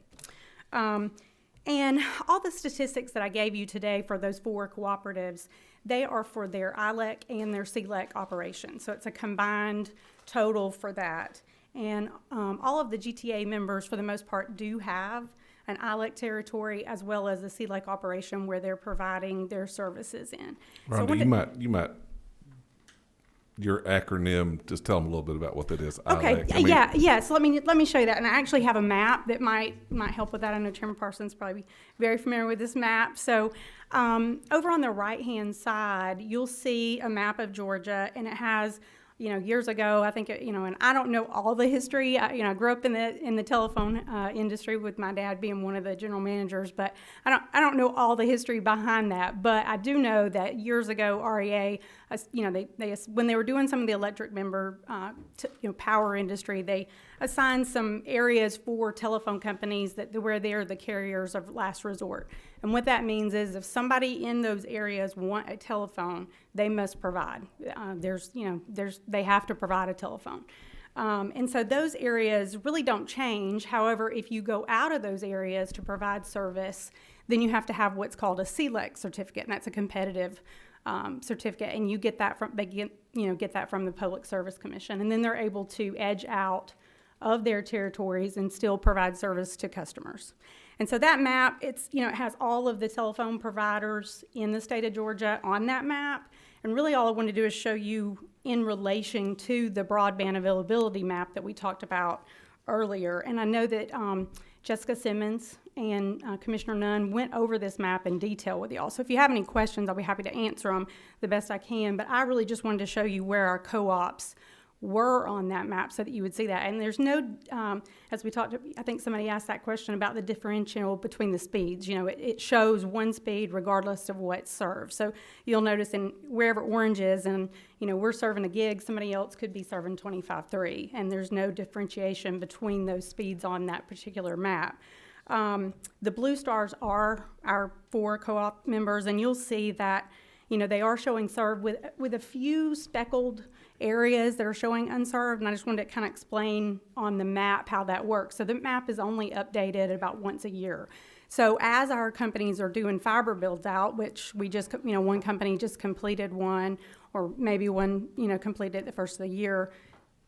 And all the statistics that I gave you today for those 4 cooperatives, they are for their ILEC and their CLEC operations. So it's a combined total for that. And all of the GTA members, for the most part, do have an ILEC territory as well as a CLEC operation where they're providing their services in.
Rhonda, you might your acronym, just tell them a little bit about what that is.
Okay,
ILEC. I mean,
yes, let me show you that. And I actually have a map that might help with that. I know Chairman Parsons probably very familiar with this map. So over on the right-hand side, you'll see a map of Georgia, and it has, years ago, I think, and I don't know all the history. I grew up in the telephone industry with my dad being one of the general managers, but I don't know all the history behind that. But I do know that years ago, REA, they when they were doing some of the electric member, power industry, they assigned some areas for telephone companies where they're the carriers of last resort. And what that means is if somebody in those areas want a telephone, they must provide. They have to provide a telephone. And so those areas really don't change. However, if you go out of those areas to provide service, then you have to have what's called a CLEC certificate, and that's a competitive certificate, and you get that from get that from the Public Service Commission, and then they're able to edge out of their territories and still provide service to customers. And so that map, it has all of the telephone providers in the state of Georgia on that map. And really all I want to do is show you in relation to the broadband availability map that we talked about earlier. And I know that Jessica Simmons and Commissioner Nunn went over this map in detail with y'all. So if you have any questions, I'll be happy to answer them the best I can. But I really just wanted to show you where our co-ops were on that map so that you would see that. And there's no, as we talked, I think somebody asked that question about the differential between the speeds. It shows one speed regardless of what's served. So you'll notice in wherever orange is, and we're serving a gig, somebody else could be serving 25.3, and there's no differentiation between those speeds on that particular map. The blue stars are our 4 co-op members, and you'll see that they are showing served with a few speckled areas that are showing unserved, and I just wanted to kind of explain on the map how that works. So the map is only updated about once a year. So as our companies are doing fiber builds out, which we just, one company just completed one, or maybe one, completed at the first of the year,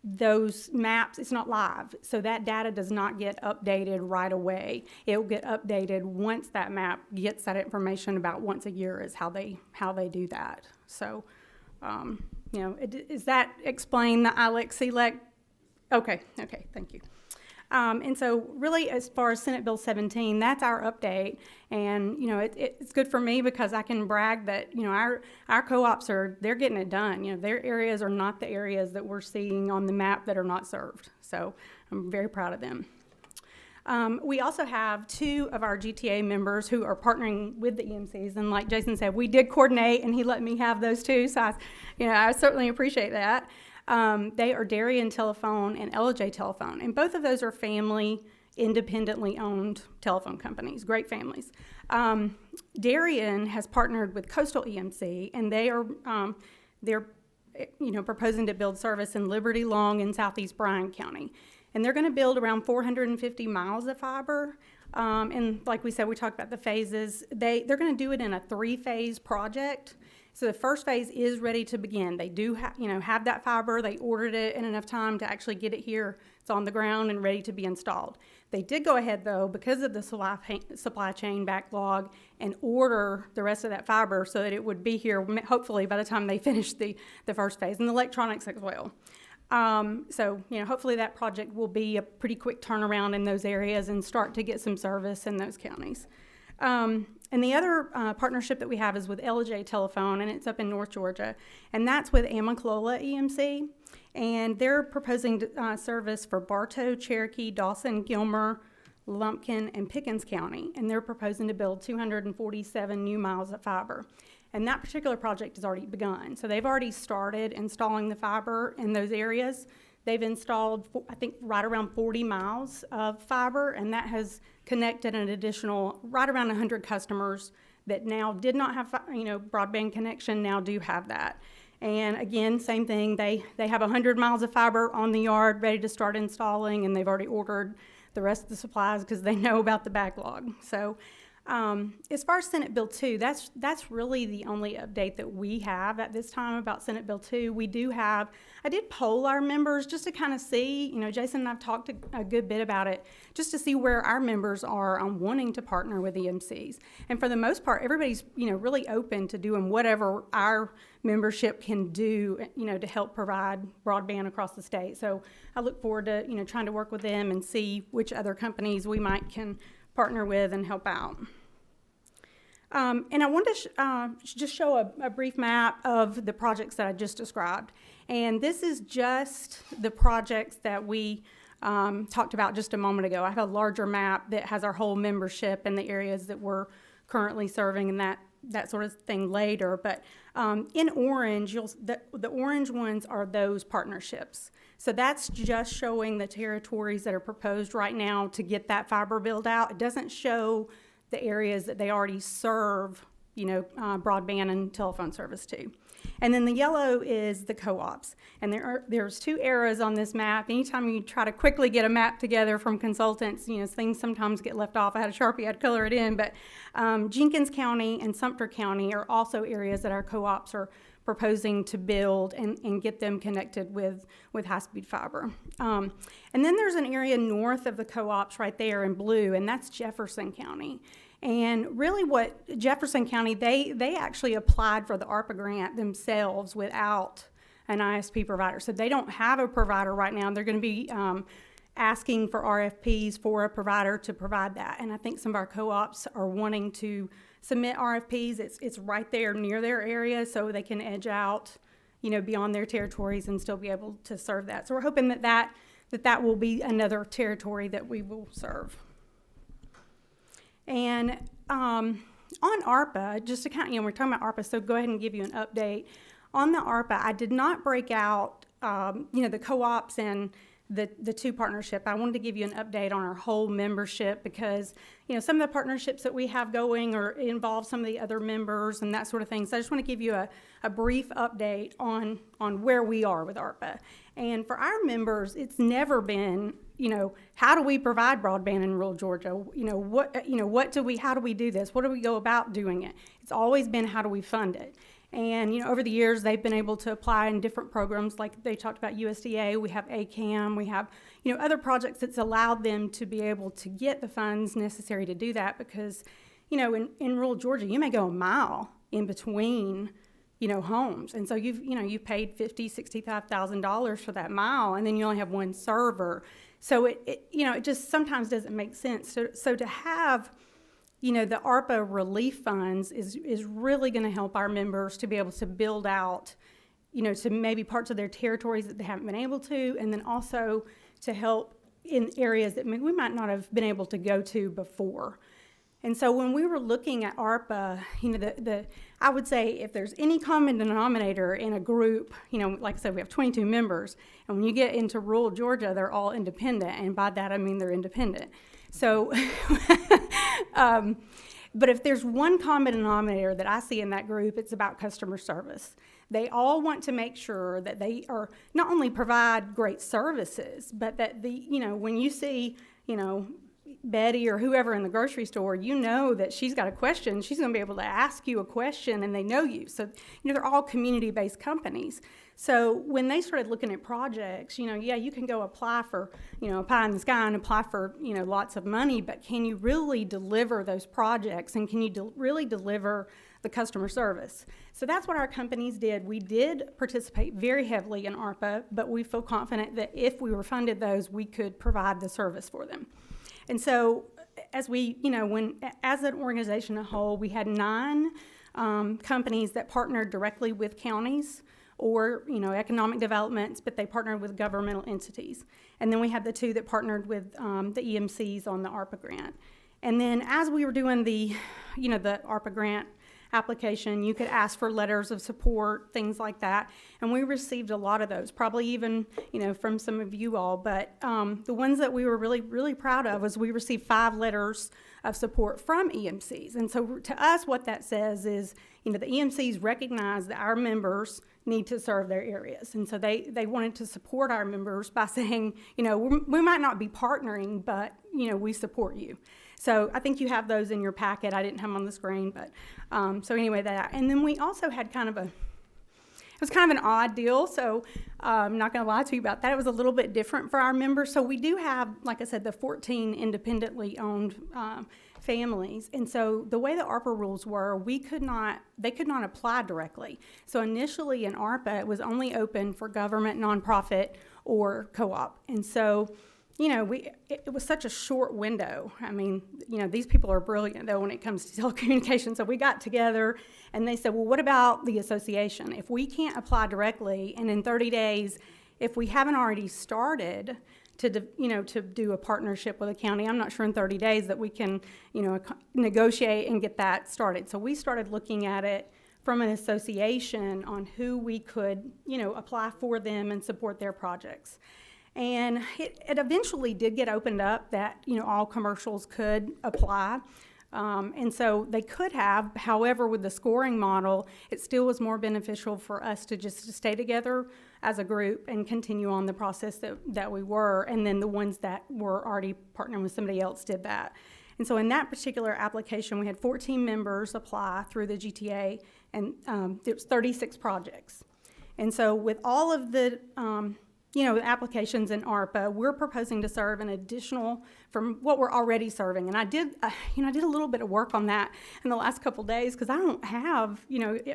those maps, it's not live. So that data does not get updated right away. It will get updated once that map gets that information about once a year is how they do that. So, does that explain the ILEC, CLEC? Okay, thank you. And so really, as far as Senate Bill 17, that's our update. And, it's good for me because I can brag that, our co-ops they're getting it done. Their areas are not the areas that we're seeing on the map that are not served. So I'm very proud of them. We also have 2 of our GTA members who are partnering with the EMCs. And like Jason said, we did coordinate and he let me have those 2. So I certainly appreciate that. They are Darien Telephone and LJ Telephone, and both of those are family, independently owned telephone companies, great families. Darien has partnered with Coastal EMC, and they're proposing to build service in Liberty, Long, and Southeast Bryan County, and they're going to build around 450 miles of fiber. And like we said, we talked about the phases. They're going to do it in a 3-phase project. So the first phase is ready to begin. They do have that fiber. They ordered it in enough time to actually get it here. It's on the ground and ready to be installed. They did go ahead, though, because of the supply chain backlog, and order the rest of that fiber so that it would be here, hopefully, by the time they finish the first phase, and the electronics as well. So, hopefully that project will be a pretty quick turnaround in those areas and start to get some service in those counties. And the other partnership that we have is with LJ Telephone, and it's up in North Georgia, and that's with Amicalola EMC, and they're proposing service for Bartow, Cherokee, Dawson, Gilmer, Lumpkin, and Pickens County, and they're proposing to build 247 new miles of fiber. And that particular project has already begun, so they've already started installing the fiber in those areas. They've installed, I think, right around 40 miles of fiber, and that has connected an additional right around 100 customers that now did not have, broadband connection, now do have that. And again, same thing, they have 100 miles of fiber on the yard ready to start installing, and they've already ordered the rest of the supplies because they know about the backlog. So As far as Senate Bill 2, that's really the only update that we have at this time about Senate Bill 2. I did poll our members just to kind of see, Jason and I've talked a good bit about it, just to see where our members are on wanting to partner with EMCs. And for the most part, everybody's, really open to doing whatever our membership can do, to help provide broadband across the state. So I look forward to, trying to work with them and see which other companies we can partner with and help out. And I wanted to just show a brief map of the projects that I just described. And this is just the projects that we talked about just a moment ago. I have a larger map that has our whole membership and the areas that we're currently serving and that sort of thing later. But in orange, the orange ones are those partnerships. So that's just showing the territories that are proposed right now to get that fiber build out. It doesn't show the areas that they already serve, broadband and telephone service to. And then the yellow is the co-ops. And there's two arrows on this map. Anytime you try to quickly get a map together from consultants, things sometimes get left off. I had a Sharpie, I'd color it in, but Jenkins County and Sumter County are also areas that our co-ops are proposing to build and get them connected with high-speed fiber. And then there's an area north of the co-ops right there in blue, and that's Jefferson County. And really what Jefferson County, they actually applied for the ARPA grant themselves without an ISP provider. So they don't have a provider right now. They're going to be asking for RFPs for a provider to provide that. And I think some of our co-ops are wanting to submit RFPs. It's right there near their area, so they can edge out, beyond their territories and still be able to serve that. So we're hoping that will be another territory that we will serve. And on ARPA, just to kind of, we're talking about ARPA, so go ahead and give you an update. On the ARPA, I did not break out, the co-ops and the two partnership. I wanted to give you an update on our whole membership because, some of the partnerships that we have going or involve some of the other members and that sort of thing. So I just want to give you a brief update on where we are with ARPA. And for our members, it's never been, how do we provide broadband in rural Georgia? How do we do this? What do we go about doing it? It's always been, how do we fund it? And, over the years, they've been able to apply in different programs, like they talked about USDA, we have ACAM, we have, other projects that's allowed them to be able to get the funds necessary to do that because, in rural Georgia, you may go a mile in between, homes. And so you've paid $50,000, $65,000 for that mile, and then you only have one server. So it just sometimes doesn't make sense. So to have, the ARPA relief funds is really going to help our members to be able to build out, to maybe parts of their territories that they haven't been able to, and then also to help in areas that we might not have been able to go to before. And so when we were looking at ARPA, I would say if there's any common denominator in a group, like I said, we have 22 members, and when you get into rural Georgia, they're all independent, and by that I mean they're independent. So, but if there's one common denominator that I see in that group, it's about customer service. They all want to make sure that they are not only provide great services, but that when you see, Betty or whoever in the grocery store, that she's got a question, she's going to be able to ask you a question, and they know you. So, they're all community-based companies. So when they started looking at projects, you can go apply for, a pie in the sky and apply for, lots of money, but can you really deliver those projects, and can you really deliver the customer service? So that's what our companies did. We did participate very heavily in ARPA, but we feel confident that if we were funded those, we could provide the service for them. And so as we, as an organization as a whole, we had 9 companies that partnered directly with counties or, economic developments, but they partnered with governmental entities. And then we had the 2 that partnered with the EMCs on the ARPA grant. And then as we were doing the ARPA grant application, you could ask for letters of support, things like that. And we received a lot of those, probably even, from some of you all. But the ones that we were really, really proud of was we received 5 letters of support from EMCs. And so to us, what that says is, the EMCs recognize that our members need to serve their areas. And so they wanted to support our members by saying, we might not be partnering, but, we support you. So I think you have those in your packet. I didn't have them on the screen, but, so anyway, that. And then we also had it was kind of an odd deal, so I'm not going to lie to you about that. It was a little bit different for our members. So we do have, like I said, the 14 independently owned families. And so the way the ARPA rules were, they could not apply directly. So initially in ARPA, it was only open for government, nonprofit, or co-op. And so, you know, it was such a short window. I mean, you know, these people are brilliant, though, when it comes to telecommunications. So we got together, and they said, well, what about the association? If we can't apply directly, and in 30 days, if we haven't already started to do a partnership with a county, I'm not sure in 30 days that we can, you know, negotiate and get that started. So we started looking at it from an association on who we could, you know, apply for them and support their projects. And it eventually did get opened up that, you know, all commercials could apply. And so they could have, however, with the scoring model, it still was more beneficial for us to just stay together as a group and continue on the process that we were. And then the ones that were already partnering with somebody else did that. And so in that particular application, we had 14 members apply through the GTA, and there was 36 projects. And so with all of the applications in ARPA, we're proposing to serve an additional from what we're already serving. And I did a little bit of work on that in the last couple days, because I don't have,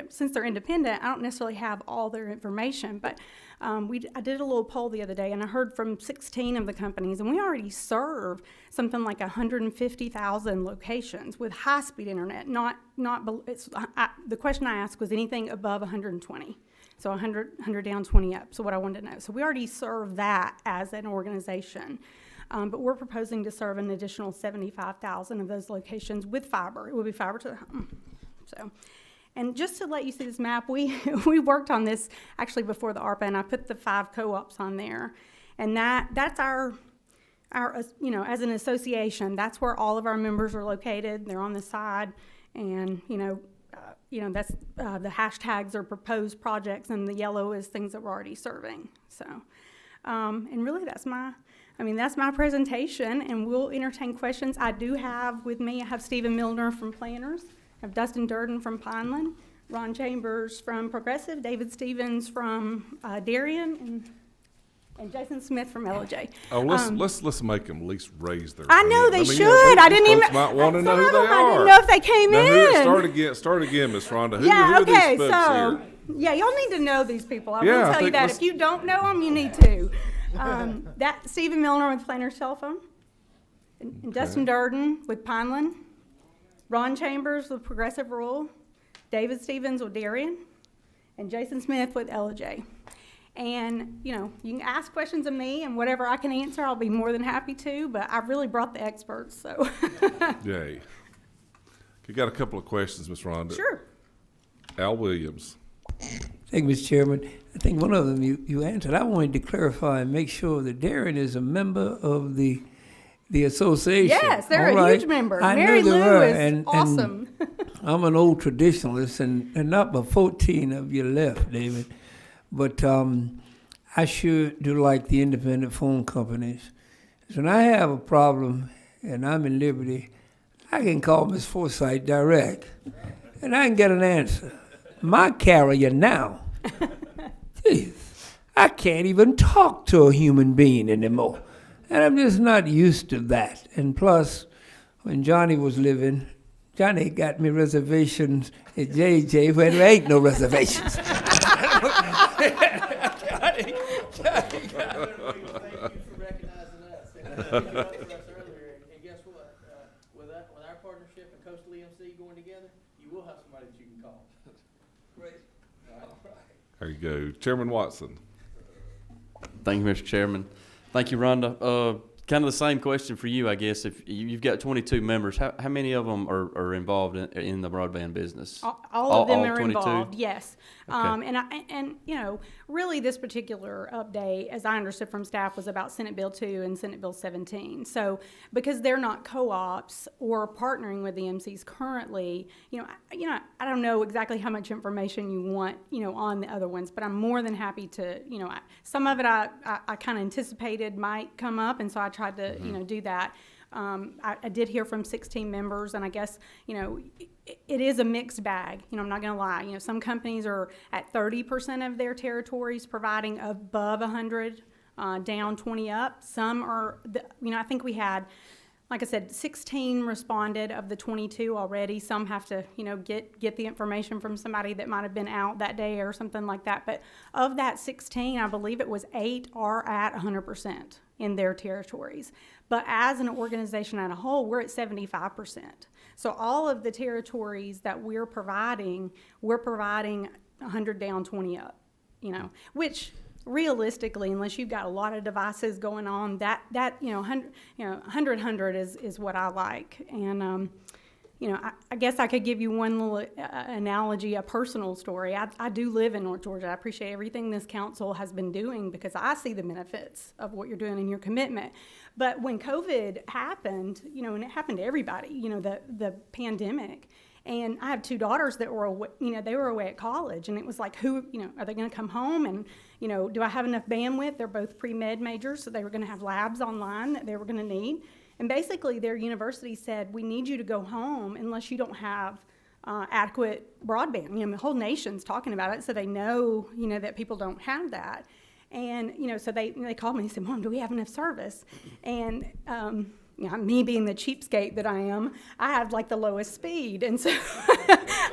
since they're independent, I don't necessarily have all their information. But I did a little poll the other day, and I heard from 16 of the companies, and we already serve something like 150,000 locations with high-speed internet. The question I asked was anything above 120. So 100 down, 20 up. So what I wanted to know. So we already serve that as an organization. But we're proposing to serve an additional 75,000 of those locations with fiber. It will be fiber to the home. So, and just to let you see this map, we worked on this actually before the ARPA, and I put the 5 co-ops on there. And that's our as an association, that's where all of our members are located. They're on the side, and that's the hashtags are proposed projects, and the yellow is things that we're already serving. So, and really that's my presentation, and we'll entertain questions. I do have with me, I have Stephen Milner from Planners, I have Dustin Durden from Pineland, Ron Chambers from Progressive, David Stevens from Darien, and Jason Smith from LJ.
Oh, let's make them at least raise their
I know
hand.
they should. I didn't even.
Might want to know who they
I
are.
didn't know if they came in.
Start again, Miss Rhonda. Who
Yeah.
are
Okay.
these folks here?
Yeah, y'all need to know these people. I
Yeah,
will
I
tell you
think
that.
let's-
If you don't know them, you need to. That Stephen Milner with Planners Telephone, and Dustin Durden with Pineland, Ron Chambers with Progressive Rural, David Stevens with Darien, and Jason Smith with LJ. And, you can ask questions of me, and whatever I can answer, I'll be more than happy to, but I really brought the experts, so.
Yay. You got a couple of questions, Miss Rhonda.
Sure.
Al Williams.
Thank you, Mr. Chairman. I think one of them you answered. I wanted to clarify and make sure that Darren is a member of the association.
Yes, they're
All
a
right.
huge member.
I
Mary
knew they
Lou
were,
is
and
awesome.
I'm an old traditionalist, and not but 14 of you left, David. But I sure do like the independent phone companies. So when I have a problem and I'm in Liberty, I can call Ms. Forsythe direct, and I can get an answer. My carrier now, geez, I can't even talk to a human being anymore. And I'm just not used to that. And plus, when Johnny was living, Johnny got me reservations at JJ where there ain't no reservations.
And guess what? With our partnership and Coastal EMC going together, you will have somebody that you can call. Great.
There you go. Chairman Watson.
Thank you, Mr. Chairman. Thank you, Rhonda. Kind of the same question for you, I guess. If you've got 22 members, how many of them are involved in the broadband business?
All of them
all
are
22?
involved, yes.
Okay.
And really this particular update, as I understood from staff, was about Senate Bill 2 and Senate Bill 17. So because they're not co-ops or partnering with the EMCs currently, I don't know exactly how much information you want, on the other ones, but I'm more than happy to, some of it I kind of anticipated might come up, and so I tried to, do that. I did hear from 16 members, and I guess, it is a mixed bag. I'm not going to lie. Some companies are at 30% of their territories providing above 100, down 20 up. Some are, I think we had, like I said, 16 responded of the 22 already. Some have to, get the information from somebody that might have been out that day or something like that. But of that 16, I believe it was 8 are at 100% in their territories. But as an organization as a whole, we're at 75%. So all of the territories that we're providing 100 down, 20 up, which realistically, unless you've got a lot of devices going on, that 100 is what I like. And I guess I could give you one little analogy, a personal story. I do live in North Georgia. I appreciate everything this council has been doing because I see the benefits of what you're doing and your commitment. But when COVID happened, and it happened to everybody, the pandemic. And I have 2 daughters that were away, they were away at college, and it was like, are they going to come home? And, do I have enough bandwidth? They're both pre-med majors, so they were going to have labs online that they were going to need. And basically their university said, we need you to go home unless you don't have adequate broadband. The whole nation's talking about it, so they know, that people don't have that. And, so they called me and said, Mom, do we have enough service? And, me being the cheapskate that I am, I have like the lowest speed. And so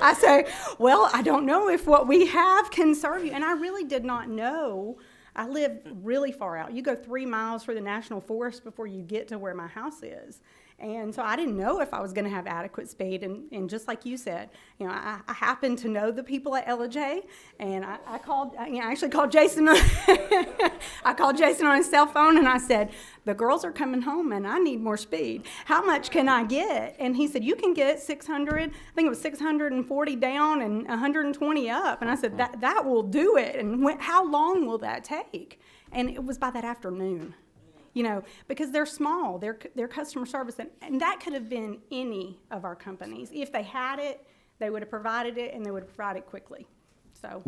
I say, well, I don't know if what we have can serve you. And I really did not know. I live really far out. You go 3 miles through the national forest before you get to where my house is. And so I didn't know if I was going to have adequate speed. And just like you said, I happen to know the people at LJ, and I actually called Jason. I called Jason on his cell phone, and I said, the girls are coming home, and I need more speed. How much can I get? And he said, you can get 600, I think it was 640 down and 120 up. And I said, that will do it. And how long will that take? And it was by that afternoon. Because they're small, they're customer service, and that could have been any of our companies. If they had it, they would have provided it, and they would have provided it quickly. So,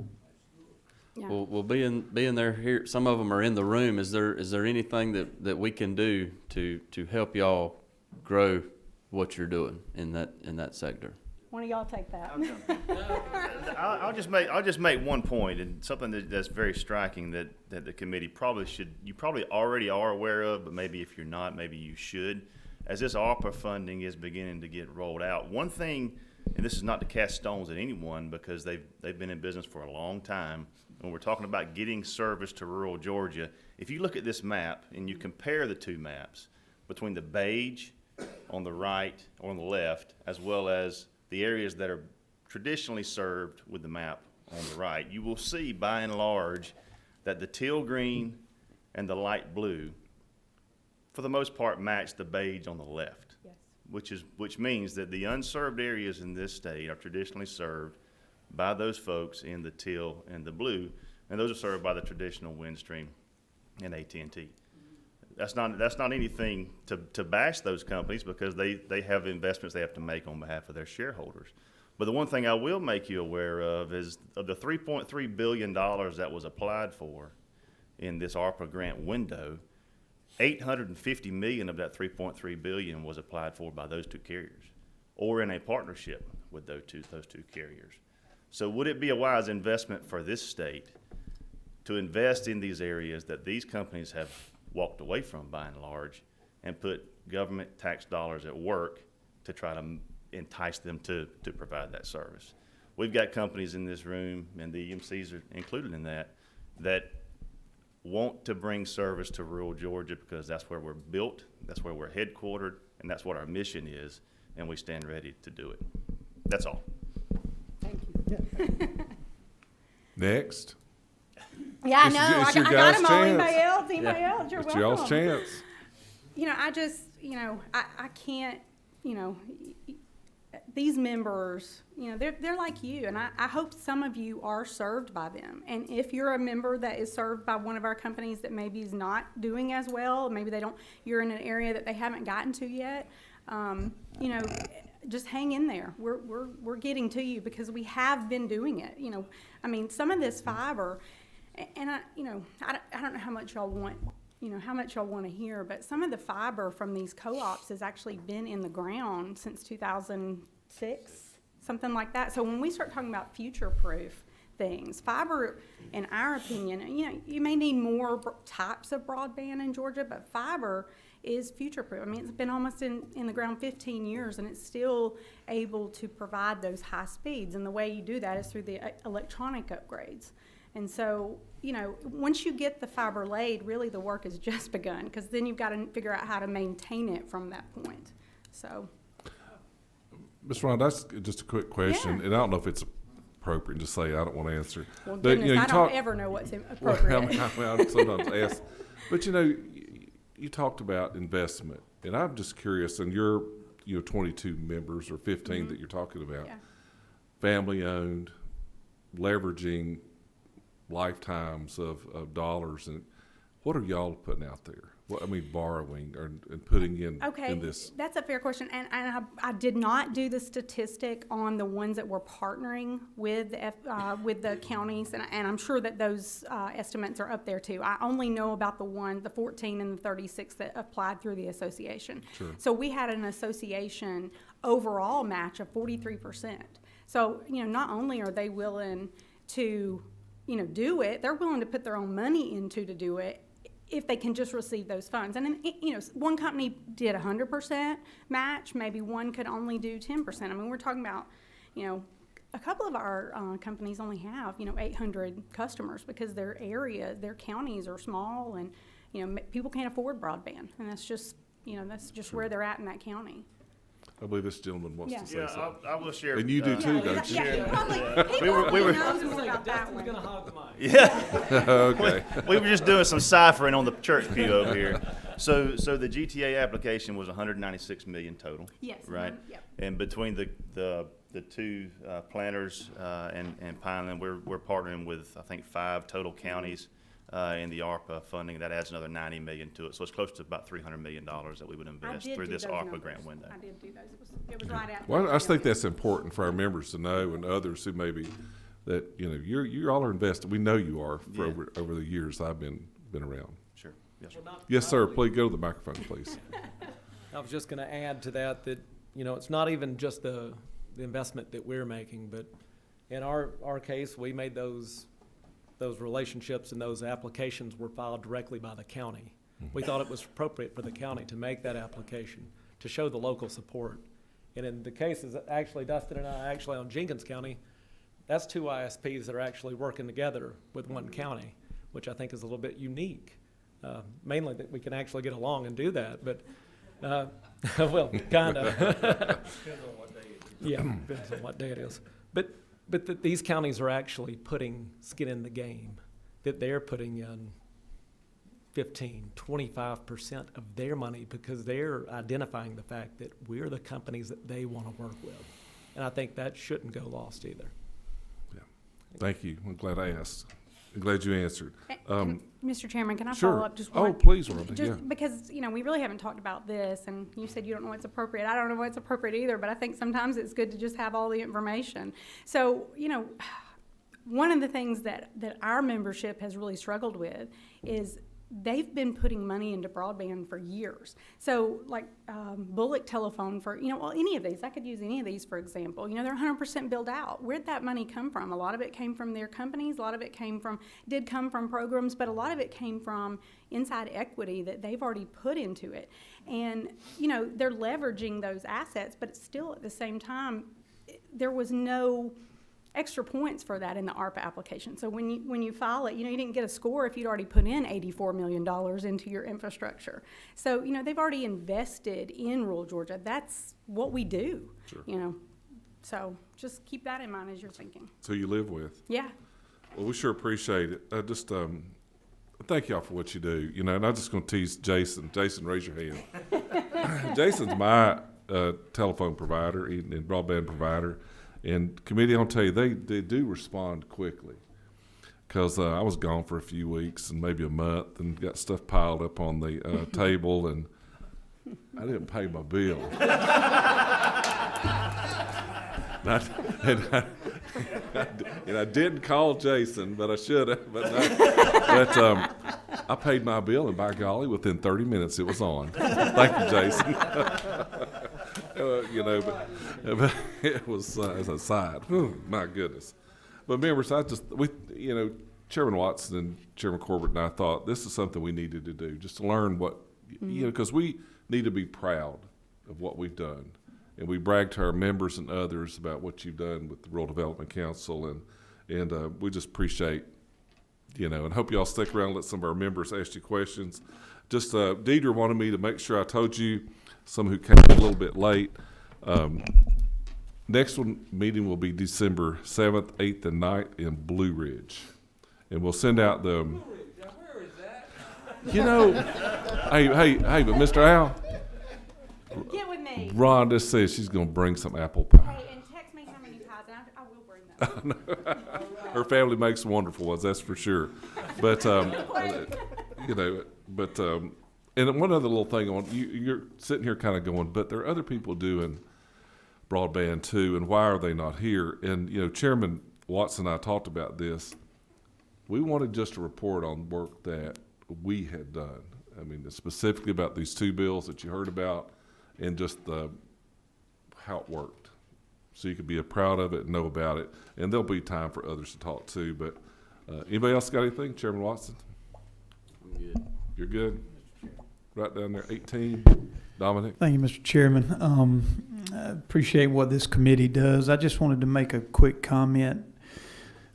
yeah.
Well, being there here, some of them are in the room. Is there anything that we can do to help y'all grow what you're doing in that sector?
One of y'all take that.
I'll just make one point, and something that's very striking that the committee you probably already are aware of, but maybe if you're not, maybe you should. As this ARPA funding is beginning to get rolled out, one thing, and this is not to cast stones at anyone because they've been in business for a long time. When we're talking about getting service to rural Georgia, if you look at this map and you compare the 2 maps between the beige on the right or on the left, as well as the areas that are traditionally served with the map on the right, you will see by and large that the teal green and the light blue, for the most part, match the beige on the left. Yes. Which means that the unserved areas in this state are traditionally served by those folks in the teal and the blue, and those are served by the traditional Windstream and AT&T. That's not anything to bash those companies because they have investments they have to make on behalf of their shareholders. But the one thing I will make you aware of is of the $3.3 billion that was applied for in this ARPA grant window, $850 million of that $3.3 billion was applied for by those 2 carriers or in a partnership with those two carriers. So would it be a wise investment for this state to invest in these areas that these companies have walked away from by and large and put government tax dollars at work to try to entice them to provide that service? We've got companies in this room, and the EMCs are included in that want to bring service to rural Georgia because that's where we're built, that's where we're headquartered, and that's what our mission is, and we stand ready to do it. That's all.
Thank you.
Next.
Yeah, I
It's
know.
your- it's
I
your
got
guys'
them all. Anybody
chance.
else? Anybody else? You're
It's
welcome.
y'all's chance.
I just, I can't, these members, they're like you, and I hope some of you are served by them. And if you're a member that is served by one of our companies that maybe is not doing as well, maybe you're in an area that they haven't gotten to yet, just hang in there. We're getting to you because we have been doing it. Some of this fiber, and I don't know how much y'all want how much y'all want to hear, but some of the fiber from these co-ops has actually been in the ground since 2006, something like that. So when we start talking about future-proof things, fiber, in our opinion, you may need more types of broadband in Georgia, but fiber is future-proof. I mean, it's been almost in the ground 15 years, and it's still able to provide those high speeds. And the way you do that is through the electronic upgrades. And so, once you get the fiber laid, really the work has just begun, because then you've got to figure out how to maintain it from that point. So,
Ms. Ron, that's just a quick question,
Yeah.
and I don't know if it's appropriate to say. I don't want to answer.
well,
But,
goodness, I don't ever know what's appropriate.
I sometimes ask. But, you talked about investment, and I'm just curious, and you're 22 members or 15 that you're talking about,
Yeah.
family-owned, leveraging lifetimes of dollars, and what are y'all putting out there? Borrowing and putting in
Okay,
this.
that's a fair question, and I did not do the statistic on the ones that were partnering with the counties, and I'm sure that those estimates are up there too. I only know about the 14 and the 36 that applied through the association.
Sure.
So we had an association overall match of 43%. So, not only are they willing to, do it, they're willing to put their own money into to do it, if they can just receive those funds. And then, one company did 100% match, maybe one could only do 10%. I mean, we're talking about, a couple of our companies only have, 800 customers, because their counties are small, and, people can't afford broadband. And that's just, where they're at in that county.
I believe this gentleman wants
Yeah.
to say something.
I will share.
And you do too, don't you?
Yeah, probably,
We were-
knows more about that one.
Okay.
We were just doing some ciphering on the church pew over here. So the GTA application was 196 million total.
Yes.
Right.
Yep.
And between the two planners and Pineland, we're partnering with, I think, 5 total counties in the ARPA funding. That adds another 90 million to it. So it's close to about $300 million that we would
I
invest
did
through
do
this
those
ARPA
numbers.
grant window.
I did do those. It was right at.
Well, I just think that's important for our members to know, and others who maybe that you all are invested. We know you are for
Yeah.
over the years I've been around.
Sure. Yes, sir.
Yes, sir. Please go to the microphone, please.
I was just going to add to that, it's not even just the investment that we're making, but in our case, we made those relationships, and those applications were filed directly by the county. We thought it was appropriate for the county to make that application, to show the local support. And in the cases, actually, Dustin and I, on Jenkins County, that's 2 ISPs that are actually working together with one county, which I think is a little bit unique. Mainly that we can actually get along and do that, but, well, kind of. Yeah, depends on what day it is. But these counties are actually putting skin in the game, that they're putting in 15, 25% of their money, because they're identifying the fact that we're the companies that they want to work with. And I think that shouldn't go lost either.
Yeah. Thank you. I'm glad I asked. I'm glad you answered.
Mr. Chairman, can I
Sure.
follow up just
Oh,
one?
please, Rhonda.
Just
Yeah.
because, we really haven't talked about this, and you said you don't know what's appropriate. I don't know what's appropriate either, but I think sometimes it's good to just have all the information. So, one of the things that our membership has really struggled with is they've been putting money into broadband for years. So like Bullock telephone for, any of these, I could use any of these for example. They're 100% built out. Where'd that money come from? A lot of it came from their companies. A lot of it did come from programs, but a lot of it came from inside equity that they've already put into it. And, they're leveraging those assets, but it's still at the same time, there was no extra points for that in the ARPA application. So when you file it, you didn't get a score if you'd already put in $84 million into your infrastructure. So, they've already invested in rural Georgia. That's what we do,
Sure.
So just keep that in mind as you're thinking.
So you live with.
Yeah.
Well, we sure appreciate it. Thank y'all for what you do. And I'm just going to tease Jason. Jason, raise your hand. Jason's my telephone provider and broadband provider. And committee, I'll tell you, they do respond quickly, because I was gone for a few weeks and maybe a month, and got stuff piled up on the table, and I didn't pay my bill. And I didn't call Jason, but I should have. But I paid my bill, and by golly, within 30 minutes it was on. Thank you, Jason. You know, but it was as a side. Whew, my goodness. But members, Chairman Watson and Chairman Corbett and I thought this is something we needed to do, just to learn what, because we need to be proud of what we've done. And we brag to our members and others about what you've done with the Rural Development Council, and we just appreciate, and hope y'all stick around and let some of our members ask you questions. Just, Deidre wanted me to make sure I told you, some who came a little bit late, next meeting will be December 7th, 8th, and 9th in Blue Ridge. And we'll send out the,
Where is that?
hey, but Mr. Al,
Get with me.
Ron just says she's going to bring some apple pie.
Hey, and text me how many pies, and I will bring them.
Her family makes wonderful ones, that's for sure. But, and one other little thing on, you're sitting here kind of going, but there are other people doing broadband too, and why are they not here? And, Chairman Watson and I talked about this. We wanted just to report on work that we had done. I mean, specifically about these two bills that you heard about, and just how it worked. So you could be proud of it and know about it. And there'll be time for others to talk too. But anybody else got anything? Chairman Watson?
I'm good.
You're good? Right down there, 18. Dominic?
Thank you, Mr. Chairman. I appreciate what this committee does. I just wanted to make a quick comment,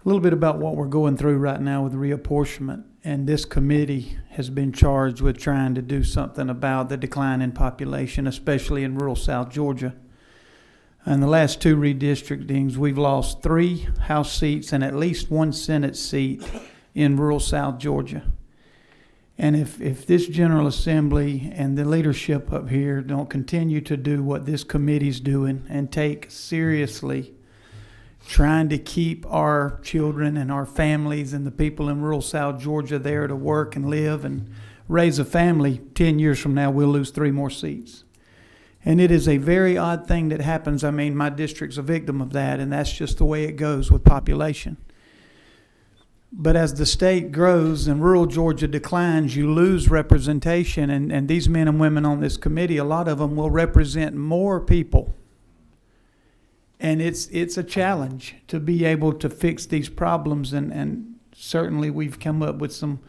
a little bit about what we're going through right now with reapportionment. And this committee has been charged with trying to do something about the decline in population, especially in rural South Georgia. In the last two redistrictings, we've lost 3 House seats and at least 1 Senate seat in rural South Georgia. And if this General Assembly and the leadership up here don't continue to do what this committee's doing and take seriously trying to keep our children and our families and the people in rural South Georgia there to work and live and raise a family, 10 years from now, we'll lose 3 more seats. And it is a very odd thing that happens. I mean, my district's a victim of that, and that's just the way it goes with population. But as the state grows and rural Georgia declines, you lose representation, and these men and women on this committee, a lot of them will represent more people. And it's a challenge to be able to fix these problems, and certainly we've come up with some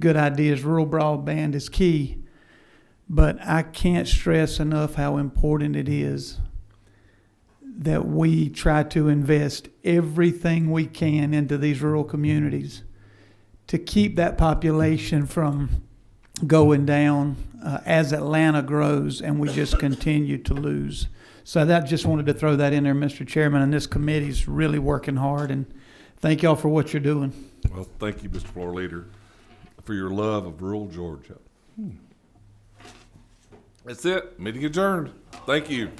good ideas. Rural broadband is key, but I can't stress enough how important it is that we try to invest everything we can into these rural communities to keep that population from going down as Atlanta grows and we just continue to lose. So that just wanted to throw that in there, Mr. Chairman, and this committee's really working hard, and thank y'all for what you're doing.
Well, thank you, Mr. Floor Leader, for your love of rural Georgia. That's it. Meeting adjourned. Thank you.